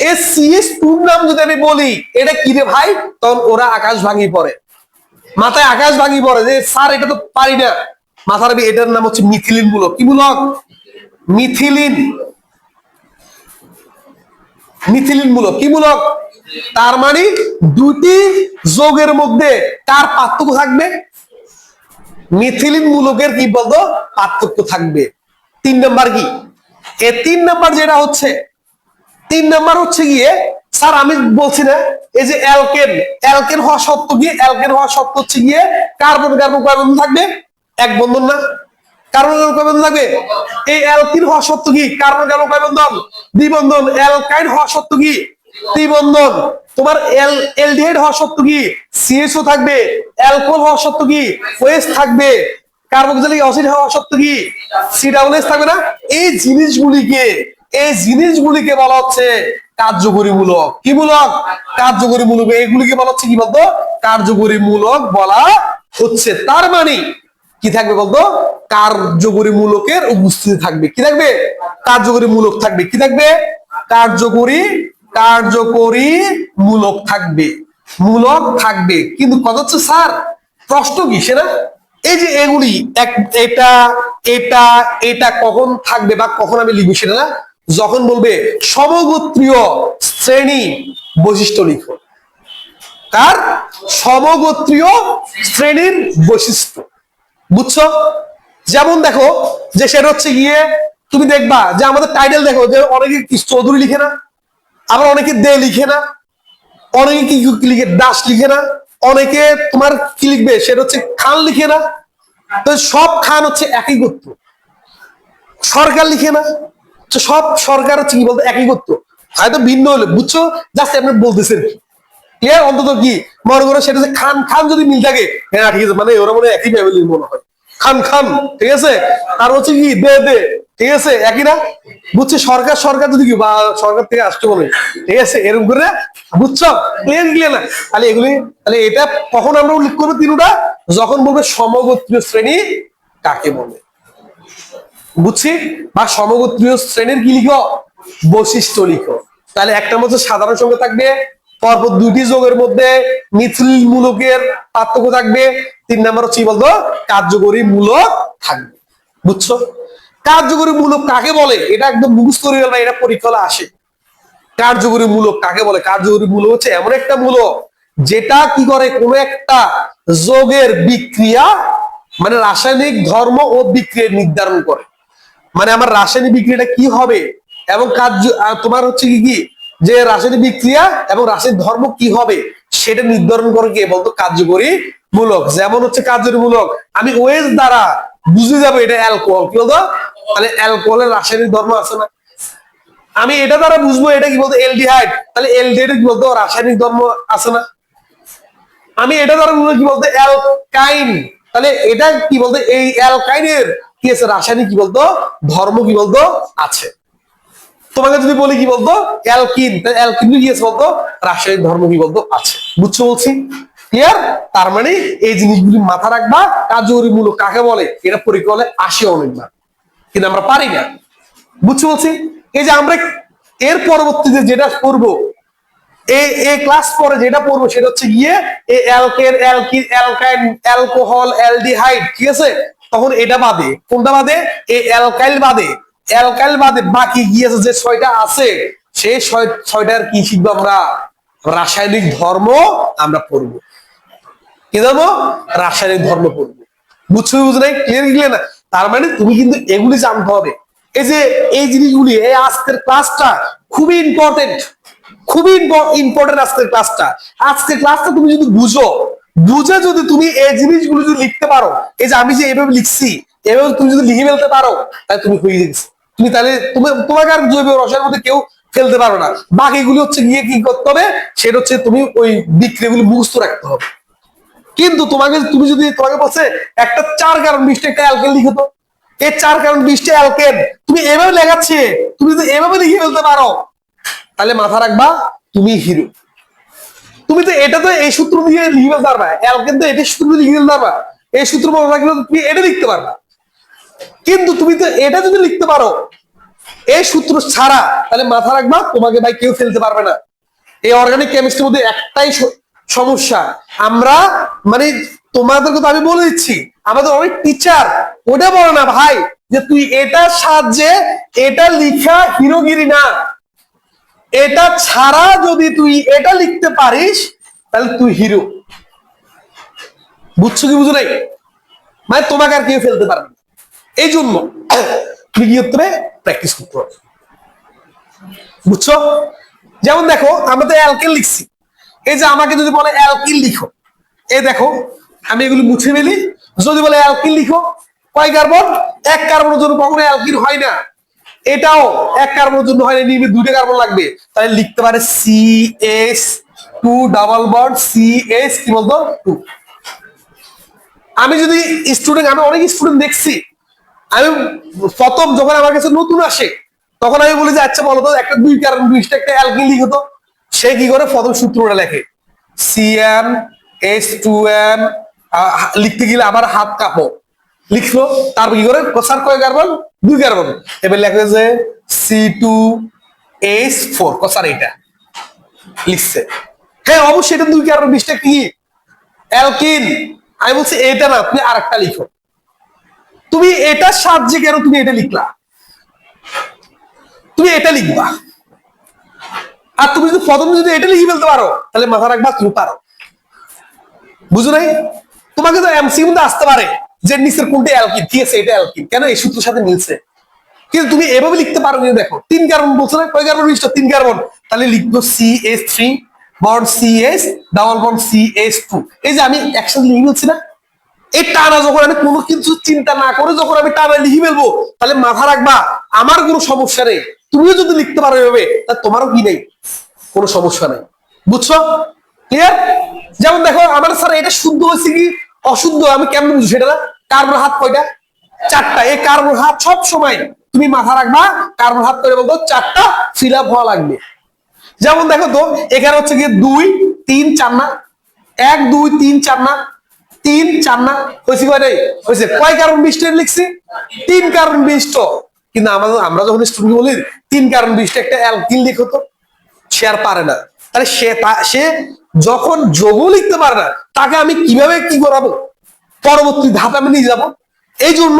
S1: এই CH2 নাম যদি আমি বলি এটা কি রে ভাই, তখন ওরা আকাশ ভাঙি পড়ে, মাথায় আকাশ ভাঙি পড়ে যে স্যার এটা তো পারি না। মাথার এটার নাম হচ্ছে মিথিলিন মূলক। কি মূলক? মিথিলিন। মিথিলিন মূলক। কি মূলক? তার মানে দুটি যোগের মধ্যে কার পার্থক্য থাকবে? মিথিলিন মূলকের কি বলতো পার্থক্য থাকবে। তিন নাম্বার কি? এই তিন নাম্বার যেটা হচ্ছে, তিন নাম্বার হচ্ছে গিয়ে স্যার আমি বলছি না এই যে অ্যালকেন হওয়া সত্ত্ব কি? অ্যালকেন হওয়া সত্ত্ব হচ্ছে গিয়ে কার্বন কার্বন কয় বন্ধন থাকবে? এক বন্ধন না? কার্বন কার্বন কয় বন্ধন থাকবে? এই অ্যালকিন হওয়া সত্ত্ব কি? কার্বন কার্বন কয় বন্ধন? দ্বিবন্ধন। অ্যালকাইন হওয়া সত্ত্ব কি? ত্রিবন্ধন। তোমার এলডিহাইড হওয়া সত্ত্ব কি? CHO থাকবে। অ্যালকোহল হওয়া সত্ত্ব কি? OH থাকবে। কার্বক্সিলিক অ্যাসিড হওয়া সত্ত্ব কি? COOH থাকবে না? এই জিনিসগুলিকে বলা হচ্ছে কার্যকরী মূলক। কি মূলক? কার্যকরী মূলক। এগুলিকে বলা হচ্ছে কি বলতো কার্যকরী মূলক বলা হচ্ছে। তার মানে কি থাকবে বলতো? কার্যকরী মূলকের উপস্থিতি থাকবে। কি থাকবে? কার্যকরী মূলক থাকবে। কি থাকবে? কার্যকরী মূলক থাকবে। মূলক থাকবে। কিন্তু কথা হচ্ছে স্যার প্রশ্ন কি সেটা এই যে এগুলি এটা এটা এটা কখন থাকবে বা কখন আমি লিখবো সেটা না, যখন বলবে সমগোত্রীয় শ্রেণী বৈশিষ্ট্য লিখো। কার? সমগোত্রীয় শ্রেণীর বৈশিষ্ট্য। বুঝছো? যেমন দেখো যে সেটা হচ্ছে গিয়ে তুমি দেখবা যে আমাদের টাইটেল দেখো যে অনেকে কি চৌধুরী লিখে না, আবার অনেকে দে লিখে না, অনেকে কি লিখে দাস লিখে না, অনেকে তোমার কি লিখবে সেটা হচ্ছে খান লিখে না। তো সব খান হচ্ছে একই গোত্র। সরকার লিখে না, তো সব সরকার হচ্ছে কি বলতো একই গোত্র, হয়তো ভিন্ন হলে। বুঝছো? জাস্ট আপনি বলতেছেন ক্লিয়ার? অন্তত কি মনে করো সেটা যে খান খান যদি মিল থাকে, হ্যাঁ ঠিক আছে, মানে ওরা মনে একই ফ্যামিলির মনে হয়। খান খান ঠিক আছে, আর হচ্ছে কি দে দে ঠিক আছে, একই না? বুঝছি? সরকার সরকার যদি কি বা সরকার থেকে আসতে বলে ঠিক আছে এরকম করে। বুঝছো? ক্লিয়ার ক্লিয়ার না? তাহলে এগুলি, তাহলে এটা কখন আমরা উল্লেখ করবো তিনটা? যখন বলবে সমগোত্রীয় শ্রেণী কাকে বলে। বুঝছি? বা সমগোত্রীয় শ্রেণীর কি লিখো? বৈশিষ্ট্য লিখো। তাহলে একটা মধ্যে সাধারণ সংখ্যা থাকবে, পরপর দুইটি যোগের মধ্যে মিথিলিন মূলকের পার্থক্য থাকবে, তিন নাম্বার হচ্ছে কি বলতো কার্যকরী মূলক থাকবে। বুঝছো? কার্যকরী মূলক কাকে বলে এটা একদম মুখস্থ করে গেল, এটা পরীক্ষা আসে। কার্যকরী মূলক কাকে বলে? কার্যকরী মূলক হচ্ছে এমন একটা মূলক যেটা কি করে কোনো একটা যোগের বিক্রিয়া মানে রাসায়নিক ধর্ম ও বিক্রিয়া নির্ধারণ করে। মানে আমার রাসায়নিক বিক্রিয়াটা কি হবে এবং কার্য তোমার হচ্ছে কি কি যে রাসায়নিক বিক্রিয়া এবং রাসায়নিক ধর্ম কি হবে সেটা নির্ধারণ করে কে বলতো কার্যকরী মূলক। যেমন হচ্ছে কার্যকরী মূলক, আমি ওএস দ্বারা বুঝে যাবো এটা অ্যালকোহল, কি বলতো, তাহলে অ্যালকোহলের রাসায়নিক ধর্ম আছে না। আমি এটা দ্বারা বুঝবো এটা কি বলতো এলডিহাইড, তাহলে এলডিহাইড কি বলতো রাসায়নিক ধর্ম আছে না। আমি এটা দ্বারা বুঝবো কি বলতো অ্যালকাইন, তাহলে এটা কি বলতো এই অ্যালকাইনের কি আছে রাসায়নিক কি বলতো ধর্ম কি বলতো আছে। তোমাকে যদি বলি কি বলতো অ্যালকিন, তাহলে অ্যালকিন কি আছে বলতো রাসায়নিক ধর্ম কি বলতো আছে। বুঝছো বলছি, ক্লিয়ার? তার মানে এই জিনিসগুলি মাথা রাখবা। কার্যকরী মূলক কাকে বলে এটা পরীক্ষা হলে আসে অনেকবার, কিন্তু আমরা পারি না। বুঝছো বলছি, এই যে আমরা এর পরবর্তীতে যেটা করবো, এই ক্লাস পরে যেটা পড়বো সেটা হচ্ছে গিয়ে এই অ্যালকেন, অ্যালকিন, অ্যালকাইন, অ্যালকোহল, অ্যালডিহাইড, ঠিক আছে। তখন এটা বাদে কোনটা বাদে, এই অ্যালকাইল বাদে, অ্যালকাইল বাদে বাকি গিয়েছে যে ছয়টা আছে, সেই ছয়টার কি শিখবো আমরা, রাসায়নিক ধর্ম আমরা পড়বো। কি জানবো, রাসায়নিক ধর্ম পড়বো। বুঝছো বুঝো নাই, ক্লিয়ার ক্লিয়ার না? তার মানে তুমি কিন্তু এগুলি জানতে হবে। এই যে এই জিনিসগুলি, এই আজকের ক্লাসটা খুবই ইম্পর্টেন্ট, খুবই ইম্পর্টেন্ট আজকের ক্লাসটা। আজকের ক্লাসটা তুমি যদি বুঝে যদি তুমি এই জিনিসগুলো যদি লিখতে পারো, এই যে আমি যে এভাবে লিখছি এভাবে তুমি যদি লিখে ফেলতে পারো, তাহলে তুমি হয়ে গেছো। তুমি তাহলে তোমাকে আর জৈব রসায়নের মধ্যে কেউ ফেলতে পারো না। বাকিগুলি হচ্ছে গিয়ে কি করতে হবে, সেটা হচ্ছে তুমি ওই বিক্রিয়াগুলি মুখস্থ রাখতে হবে। কিন্তু তুমি যদি তোমাকে বলছে একটা 4 কার্বন বিশিষ্ট একটা অ্যালকেন লিখো তো, এই 4 কার্বন বিশিষ্ট অ্যালকেন তুমি এভাবে লেখাচ্ছে, তুমি যদি এভাবে লিখে ফেলতে পারো, তাহলে মাথা রাখবা তুমি হিরো। তুমি তো এটা তো এই সূত্র দিয়ে লিখে ফেলতে পারবা, অ্যালকেন তো এটা সূত্র দিয়ে লিখে ফেলতে পারবা, এই সূত্র মনে রাখলে তুমি এটা লিখতে পারবা। কিন্তু তুমি তো এটা যদি লিখতে পারো এই সূত্র ছাড়া, তাহলে মাথা রাখবা তোমাকে ভাই কেউ ফেলতে পারবে না। এই অর্গানিক কেমিস্ট্রির মধ্যে একটাই সমস্যা, আমরা মানে তোমাদেরকে তো আমি বলে দিচ্ছি, আমাদের অনেক টিচার ওটা বলে না ভাই যে তুই এটার সাহায্যে এটা লিখা হিরোগিরি না, এটা ছাড়া যদি তুই এটা লিখতে পারিস তাহলে তুই হিরো। বুঝছো কি বুঝো নাই, মানে তোমাকে আর কেউ ফেলতে পারবে না। এই জন্য তুমি কি করতে হবে, প্র্যাকটিস করতে হবে। বুঝছো, যেমন দেখো আমরা তো অ্যালকেন লিখছি, এই যে আমাকে যদি বলে অ্যালকিন লিখো, এই দেখো আমি এগুলো মুছে ফেলি। যদি বলে অ্যালকিন লিখো, কয় কার্বন, 1 কার্বনের জন্য কখনো অ্যালকিন হয় না, এটাও 1 কার্বনের জন্য হয় না, নির্মিত 2টা কার্বন লাগবে, তাহলে লিখতে পারে CH2 ডাবল বন্ড CH কি বলতো 2। আমি যদি স্টুডেন্ট, আমি অনেক স্টুডেন্ট দেখছি, আমি প্রথম যখন আমার কাছে নতুন আসে তখন আমি বলি যে আচ্ছা বলো তো একটা 2 কার্বন বিশিষ্ট একটা অ্যালকিন লিখো তো। সে কি করে প্রথম সূত্রটা লেখে CnH2n, লিখতে গেলে আবার হাত কাঁপো, লিখলো, তারপর কি করে স্যার কয় কার্বন, 2 কার্বন, এবার লেখে যে C2H4, স্যার এটা লিখছে। হ্যাঁ অবশ্যই এটা 2 কার্বন বিশিষ্ট কি অ্যালকিন। আমি বলছি এটা না, তুমি আরেকটা লিখো। তুমি এটার সাহায্যে কেন তুমি এটা লিখলা, তুমি এটা লিখবা। আর তুমি যদি প্রথমে যদি এটা লিখে ফেলতে পারো তাহলে মাথা রাখবা তুমি পারো। বুঝো নাই, তোমাকে তো এমসিকিউ মধ্যে আসতে পারে যে নিচের কোনটা অ্যালকিন, ঠিক আছে এটা অ্যালকিন কেন এই সূত্রের সাথে মিলছে, কিন্তু তুমি এভাবে লিখতে পারো না। দেখো 3 কার্বন বলছো না, কয় কার্বন বিশিষ্ট 3 কার্বন, তাহলে লিখবো CH3 bond CH double bond CH2। এই যে আমি একসাথে লিখে ফেলছি না, এই টানা যখন আমি কোনো কিছু চিন্তা না করে যখন আমি টানা লিখে ফেলবো, তাহলে মাথা রাখবা আমার কোনো সমস্যা নেই। তুমিও যদি লিখতে পারো এভাবে, তাহলে তোমারও কি নেই, কোনো সমস্যা নেই। বুঝছো, ক্লিয়ার? যেমন দেখো আমার স্যার এটা শুদ্ধ হয়েছে কি অশুদ্ধ আমি কেমন বুঝছি সেটা না, কার্বন হাত কয়টা, 4টা। এই কার্বন হাত সব সময় তুমি মাথা রাখবা, কার্বন হাত করে বলতো 4টা ফিল আপ হওয়া লাগবে। যেমন দেখো তো এখানে হচ্ছে গিয়ে 2 3 4 না, 1 2 3 4 না, 3 4 না, হয়েছে কয়টাই হয়েছে, কয় কার্বন বিশিষ্ট লিখছি 3 কার্বন বিশিষ্ট। কিন্তু আমরা যখন স্টুডেন্ট বলি 3 কার্বন বিশিষ্ট একটা অ্যালকিন লিখো তো, সে আর পারে না। তাহলে সে যখন যোগ লিখতে পারে না, তাকে আমি কিভাবে কি করাবো, পরবর্তী ধাপে আমি নিয়ে যাবো। এই জন্য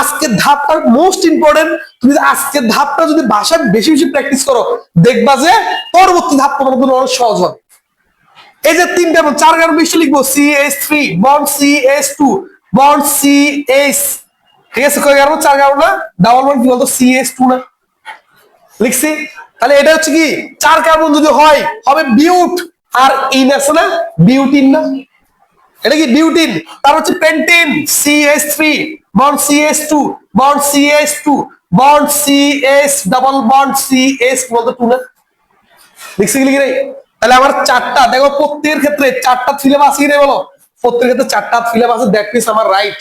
S1: আজকের ধাপটা মোস্ট ইম্পর্টেন্ট। তুমি আজকের ধাপটা যদি ভাষা বেশি বেশি প্র্যাকটিস করো, দেখবা যে পরবর্তী ধাপ তোমার জন্য অনেক সহজ হবে। এই যে 3 কার্বন 4 কার্বন বিশিষ্ট লিখবো CH3 bond CH2 bond CH, ঠিক আছে, কয় কার্বন 4 কার্বন না, ডাবল বন্ড কি বলতো CH2 না, লিখছি। তাহলে এটা হচ্ছে কি 4 কার্বন যদি হয় হবে বিউট, আর ইন আছে না, বিউটিন না, এটা কি বিউটিন। তার হচ্ছে pentene, CH3 bond CH2 bond CH2 bond CH double bond CH বলতে 2 না, লিখছি কি লিখি? তাহলে আমার চারটা, দেখো প্রত্যেকের ক্ষেত্রে চারটা সিলেবাস কি রে বলো, প্রত্যেকের ক্ষেত্রে চারটা সিলেবাস, দ্যাট মিন্স আমার রাইট।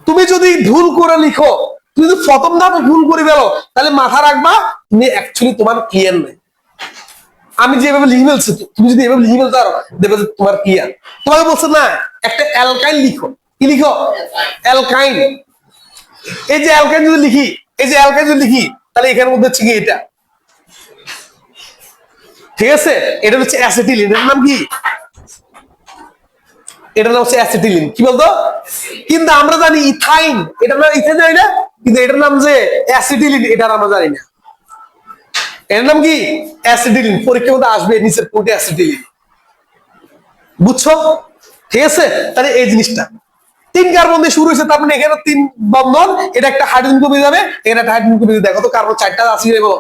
S1: তুমি যদি ভুল করে লিখো, তুমি যদি প্রথম ধাপে ভুল করে ফেলো, তাহলে মাথা রাখবা তুমি অ্যাকচুয়ালি তোমার ক্লিয়ার নেই। আমি যেভাবে লিখে ফেলছি, তুমি যদি এভাবে লিখে ফেলতে পারো, দেখবে তোমার ক্লিয়ার। তোমাকে বলছে না একটা অ্যালকাইন লিখো, কি লিখো? অ্যালকাইন। এই যে অ্যালকাইন যদি লিখি, এই যে অ্যালকাইন যদি লিখি, তাহলে এখানের মধ্যে হচ্ছে কি এটা, ঠিক আছে? এটা হচ্ছে অ্যাসিটিলিন, এটার নাম কি? এটার নাম হচ্ছে অ্যাসিটিলিন, কি বলতো? কিন্তু আমরা জানি ইথাইন, এটার নাম ইথাইন জানি না, কিন্তু এটার নাম যে অ্যাসিটিলিন, এটার আমরা জানি না। এর নাম কি? অ্যাসিটিলিন। পরীক্ষার মধ্যে আসবে নিচের কোটে অ্যাসিটিলিন, বুঝছো? ঠিক আছে, তাহলে এই জিনিসটা 3 কার্বন দিয়ে শুরু হয়েছে, তার মানে এখানে 3 বন্ধন, এটা একটা হাইড্রোজেন কমে যাবে, এখানে একটা হাইড্রোজেন কমে যাবে, দেখো তো কার্বন 4টা আছে দেবো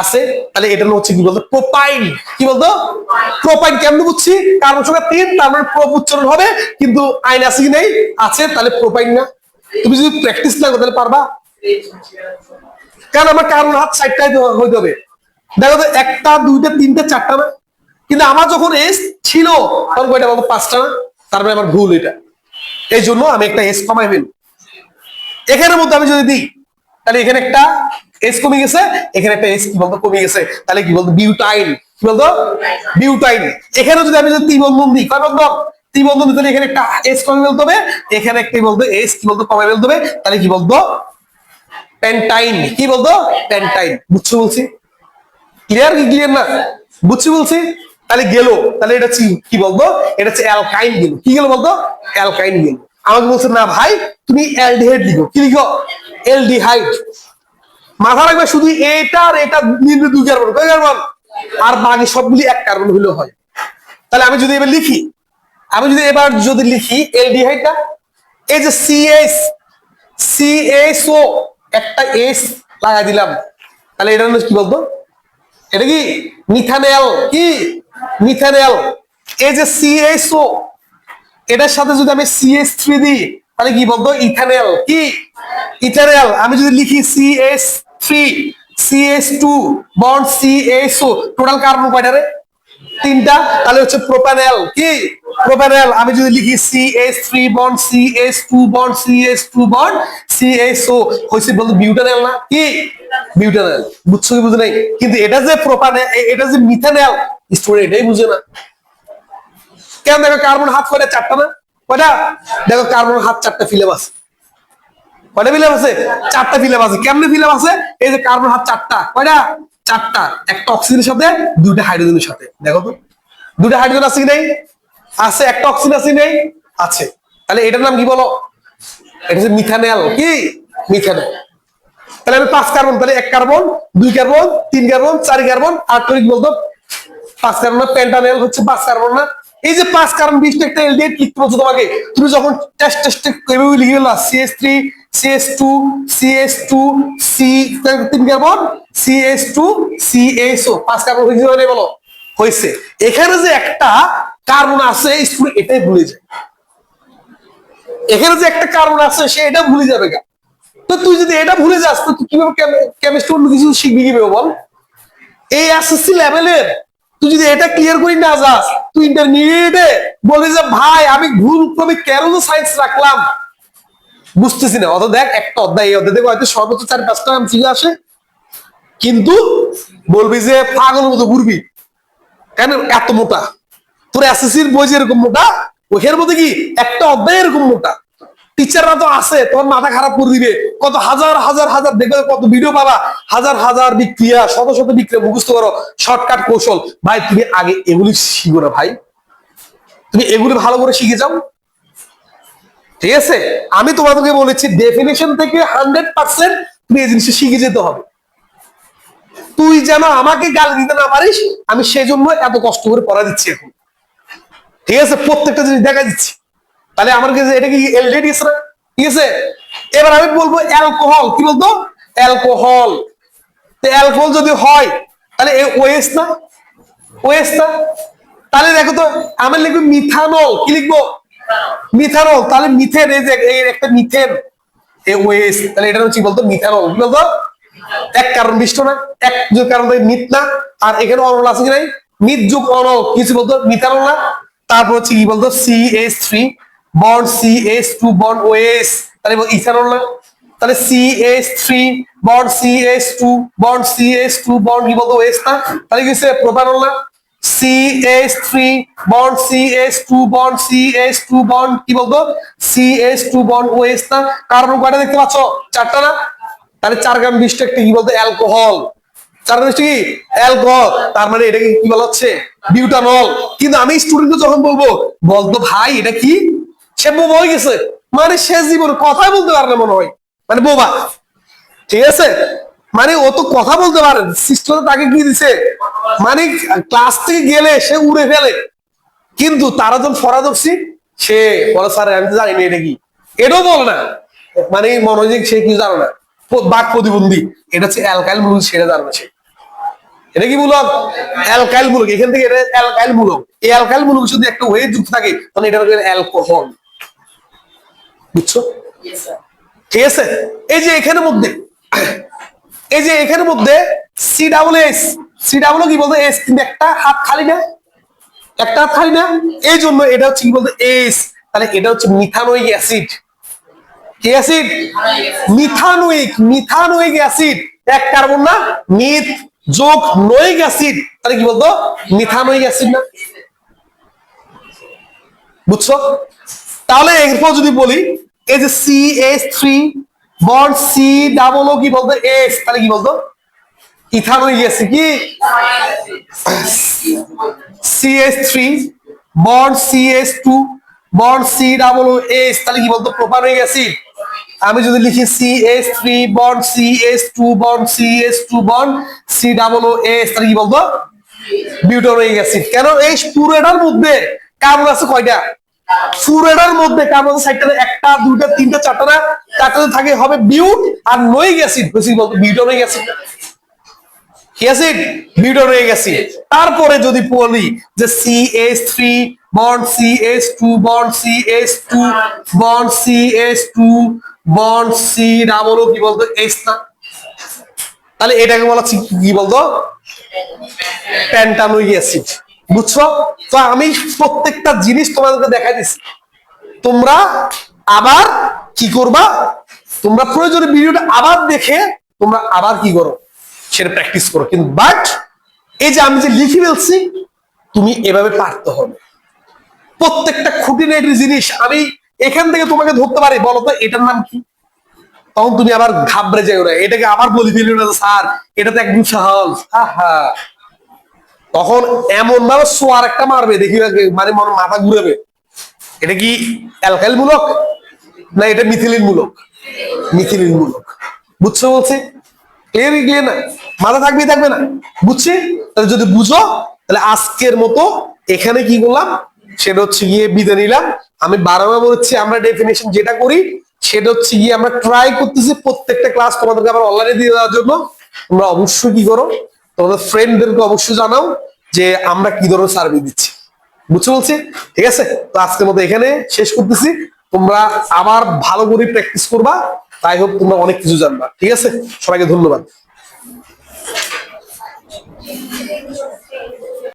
S1: আছে। তাহলে এটা হচ্ছে কি বলতো? প্রোপাইন। কি বলতো? প্রোপাইন। কেমনে বুঝছি? কার্বন সংখ্যা 3, তার মানে প্রোপ উচ্চারণ হবে, কিন্তু আইন আছে কি নেই? আছে, তাহলে প্রোপাইন না। তুমি যদি প্র্যাকটিস না করো তাহলে পারবা? কারণ আমার কার্বন হাত 4টাই হইতে হবে, দেখো তো 1টা 2টা 3টা 4টা না, কিন্তু আমার যখন এস ছিল তখন কয়টা বলতো? 5টা না, তার মানে আমার ভুল এটা। এই জন্য আমি একটা এস কমাই ফেলি। এখানের মধ্যে আমি যদি দিই, তাহলে এখানে একটা এস কমে গেছে, এখানে একটা এস কি বলতো কমে গেছে, তাহলে কি বলতো? বিউটাইন। কি বলতো? বিউটাইন। এখানে যদি আমি যদি ত্রিবন্ধন দিই, কয় বন্ধন? ত্রিবন্ধন দিতে এখানে একটা এস কমে ফেলতে হবে, এখানে একটা বলতো এস কি বলতো কমে ফেলতে হবে, তাহলে কি বলতো? পেন্টাইন। কি বলতো? পেন্টাইন। বুঝছো বলছি? ক্লিয়ার কি ক্লিয়ার না? বুঝছি বলছি? তাহলে গেল, তাহলে এটা কি বলতো? এটা হচ্ছে অ্যালকাইন গেল। কি গেল বলতো? অ্যালকাইন গেল। আমাকে বলছে না ভাই তুমি অ্যালডিহাইড লিখো। কি লিখো? অ্যালডিহাইড। মাথা রাখবে শুধু এটা আর এটা মিলবে 2 কার্বন, কয় কার্বন? আর বাকি সবগুলি 1 কার্বন হলেও হয়। তাহলে আমি যদি এবার লিখি, অ্যালডিহাইডটা, এই যে CHO একটা এস লাগাই দিলাম, তাহলে এটা কি বলতো? এটা কি? মিথানেল। কি? মিথানেল। এই যে CHO, এটার সাথে যদি আমি CH3 দিই, তাহলে কি বলতো? ইথানেল। কি? ইথানেল। আমি যদি লিখি CH3 CH2 bond CHO, total carbon কয়টা রে? 3টা, তাহলে হচ্ছে প্রোপানেল। কি? প্রোপানেল। আমি যদি লিখি CH3 bond CH2 bond CH2 bond CHO, হইছে বলতো বিউটানেল না? কি? বিউটানেল। বুঝছো কি বুঝো নাই? কিন্তু এটা যে প্রোপানেল, এটা যে মিথানেল, স্টুডেন্ট এটাই বুঝে না। কেন? দেখো কার্বন হাত কয়টা? 4টা না? কয়টা? দেখো কার্বন হাত 4টা ফিলাপ আছে। কয়টা ফিলাপ আছে? 4টা ফিলাপ আছে। কেমনে ফিলাপ আছে? এই যে কার্বন হাত 4টা, কয়টা? 4টা। একটা অক্সিজেনের সাথে 2টা হাইড্রোজেনের সাথে, দেখো তো 2টা হাইড্রোজেন আছে কি নেই? আছে। একটা অক্সিজেন আছে কি নেই? আছে। তাহলে এটার নাম কি বলো? এটা হচ্ছে মিথানেল। কি? মিথানেল। তাহলে আমি 5 কার্বন, তাহলে 1 কার্বন 2 কার্বন 3 কার্বন 4 কার্বন 8 করে কি বলতো? 5 কার্বন না? পেন্টানেল হচ্ছে 5 কার্বন না? এই যে 5 কার্বন 20টা একটা এলডিহাইড লিখতে বলছো তোমাকে, তুমি যখন টেস্ট এভাবে লিখে গেলা CH3 CH2 CH2 C 3 carbon CH2 CHO 5 carbon হয়েছে মানে বলো? হয়েছে। এখানে যে একটা কার্বন আছে স্টুডেন্ট এটাই ভুলে যায়। এখানে যে একটা কার্বন আছে সে এটা ভুলে যাবে গা। তো তুই যদি এটা ভুলে যাস তো তুই কিভাবে কেমিস্ট্রি অন্য কিছু শিখবি কিভাবে বল? এই এসএসসি লেভেলের তুই যদি এটা ক্লিয়ার করি না যাস, তুই ইন্টারমিডিয়েটে বলবি যে ভাই আমি ভুল ক্রমে কেন সায়েন্স রাখলাম, বুঝতেছি না। অত দেখ একটা অধ্যায়, এই অধ্যায় থেকে হয়তো সর্বোচ্চ 4-5টা এমসিকিউ আসে, কিন্তু বলবি যে পাগলের মতো ঘুরবি, কেন এত মোটা? তোর এসএসসির বই যে এরকম মোটা, ওইখানের মধ্যে কি একটা অধ্যায় এরকম মোটা। টিচাররা তো আছে তোমার মাথা খারাপ করে দিবে, কত হাজার হাজার হাজার দেখবে, কত ভিডিও পাবা, হাজার হাজার বিক্রিয়া, শত শত বিক্রিয়া মুখস্থ করো, শর্টকাট কৌশল। ভাই তুমি আগে এগুলি শিখো না ভাই, তুমি এগুলি ভালো করে শিখে যাও। ঠিক আছে, আমি তোমাদেরকে বলেছি ডেফিনেশন থেকে 100% তুমি এই জিনিসটা শিখে যেতে হবে। তুই যেন আমাকে গালি দিতে না পারিস, আমি সেই জন্য এত কষ্ট করে পড়া দিচ্ছি এখন। ঠিক আছে, প্রত্যেকটা জিনিস দেখা দিচ্ছি। তাহলে আমার কাছে এটা কি এলডিডি না? ঠিক আছে, এবার আমি বলবো অ্যালকোহল। কি বলতো? অ্যালকোহল। অ্যালকোহল যদি হয় তাহলে ওএস না? ওএস না? তাহলে দেখো তো আমি লিখবো মিথানল, কি লিখবো? মিথানল। তাহলে মিথেন, এই যে এই একটা মিথেন ওএস, তাহলে এটা হচ্ছে বলতো মিথানল। কি বলতো? এক কারণ বিষ্ট না, এক যোগ কারণ মিথ না, আর এখানে অনল আছে কি নাই? মিথ যোগ অনল কিছু বলতো মিথানল না। তারপর হচ্ছে কি বলতো CH3 bond CH2 bond OS, তাহলে ইথানল না? তাহলে CH3 bond CH2 bond CH2 bond কি বলতো ওএস না? তাহলে কি প্রোপানল না? CH3 bond CH2 bond CH2 bond কি বলতো CH2 বন্ড ওএস না? কার্বন কয়টা দেখতে পাচ্ছ? চারটা না? তাহলে 4 গ্রাম বিশিষ্ট একটা কি বলতো অ্যালকোহল, 4 গ্রাম বিশিষ্ট কি অ্যালকোহল, তার মানে এটাকে কি বলা হচ্ছে? বিউটানল। কিন্তু আমি স্টুডেন্টকে যখন বলবো বলতো ভাই এটা কি, সে বোবা হয়ে গেছে, মানে সে জীবনে কথাই বলতে পারে না মনে হয়, মানে বোবা। ঠিক আছে, মানে ও তো কথা বলতে পারে, সিস্টেম তাকে কি দিছে, মানে ক্লাস থেকে গেলে সে উড়ে ফেলে, কিন্তু তারা যখন ফরাদর্শী সে বলে স্যার আমি তো জানি না এটা কি, এটাও বলে না, মানে মনোযোগ সে কি জানে না, বাক প্রতিবন্ধী। এটা হচ্ছে অ্যালকাইল মূলক, সেটা জানে না সে। এটা কি মূলক? অ্যালকাইল মূলক। এখান থেকে এটা অ্যালকাইল মূলক। এই অ্যালকাইল মূলক যদি একটা ওয়েট যুক্ত থাকে তাহলে এটা হচ্ছে অ্যালকোহল। বুঝছো? ঠিক আছে, এই যে এখানের মধ্যে, এই যে এখানের মধ্যে CSS, সি ডাবল কি বলতো এস, কিন্তু একটা হাত খালি না, একটা হাত খালি না, এই জন্য এটা হচ্ছে কি বলতো এস। তাহলে এটা হচ্ছে মিথানোইক অ্যাসিড। কি অ্যাসিড? Methanoic, methanoic acid. এক কার্বন না, মিথ যোগ নোইক অ্যাসিড, তাহলে কি বলতো মিথানোইক অ্যাসিড না? বুঝছো? তাহলে এরপর যদি বলি এই যে CH3 bond C double O কি বলতো এস, তাহলে কি বলতো ইথানোইক অ্যাসিড। কি CH3 bond CH2 bond C double O S, তাহলে কি বলতো প্রোপানোইক অ্যাসিড। আমি যদি লিখি CH3 bond CH2 bond CH2 bond C double O S, তাহলে কি বলতো বিউটানোইক অ্যাসিড। কেন? এই পুরোটার মধ্যে কার্বন আছে কয়টা? পুরোটার মধ্যে কার্বন আছে সাইডটা, একটা দুইটা তিনটা চারটা না, চারটাতে থাকে হবে বিউট আর নোইক অ্যাসিড, বেশি বলতো বিউটানোইক অ্যাসিড। কি অ্যাসিড? Butanoic acid. তারপরে যদি বলি যে CH3 bond CH2 bond CH2 bond CH2 bond C double O কি বলতো এস না, তাহলে এটাকে বলা কি বলতো প্যান্টানোইক অ্যাসিড। বুঝছো? তো আমি প্রত্যেকটা জিনিস তোমাদেরকে দেখাই দিচ্ছি, তোমরা আবার কি করবা, তোমরা প্রয়োজনে ভিডিওটা আবার দেখে তোমরা আবার কি করো সেটা প্র্যাকটিস করো। কিন্তু বাট এই যে আমি যে লিখে ফেলছি তুমি এভাবে পারতে হবে প্রত্যেকটা খুঁটিনাটি জিনিস। আমি এখান থেকে তোমাকে ধরতে পারি, বলো তো এটার নাম কি, তখন তুমি আবার ঘাবড়ে যাও না, এটাকে আবার বলি ফেলি না স্যার এটা তো একদম সহজ, আহা, তখন এমন ভাবে সোয়ার একটা মারবে দেখি, মানে মনে মাথা ঘুরাবে, এটা কি অ্যালকাইল মূলক না এটা মিথিলিন মূলক? মিথিলিন মূলক। বুঝছো বলছি? ক্লিয়ার ক্লিয়ার না? মাথা থাকবে থাকবে না? বুঝছি? তাহলে যদি বুঝো তাহলে আজকের মতো এখানে কি করলাম সেটা হচ্ছে গিয়ে বিদায় নিলাম। আমি বারবার বলছি আমরা ডেফিনেশন যেটা করি সেটা হচ্ছে গিয়ে আমরা ট্রাই করতেছি প্রত্যেকটা ক্লাস তোমাদেরকে আবার অনলাইনে দিয়ে দেওয়ার জন্য। তোমরা অবশ্যই কি করো, তোমাদের ফ্রেন্ডদেরকে অবশ্যই জানাও যে আমরা কি ধরনের সার্ভিস দিচ্ছি। বুঝছো বলছি? ঠিক আছে, তো আজকের মতো এখানে শেষ করতেছি। তোমরা আবার ভালো করে প্র্যাকটিস করবা, তাই হোক তোমরা অনেক কিছু জানবা। ঠিক আছে, সবাইকে ধন্যবাদ।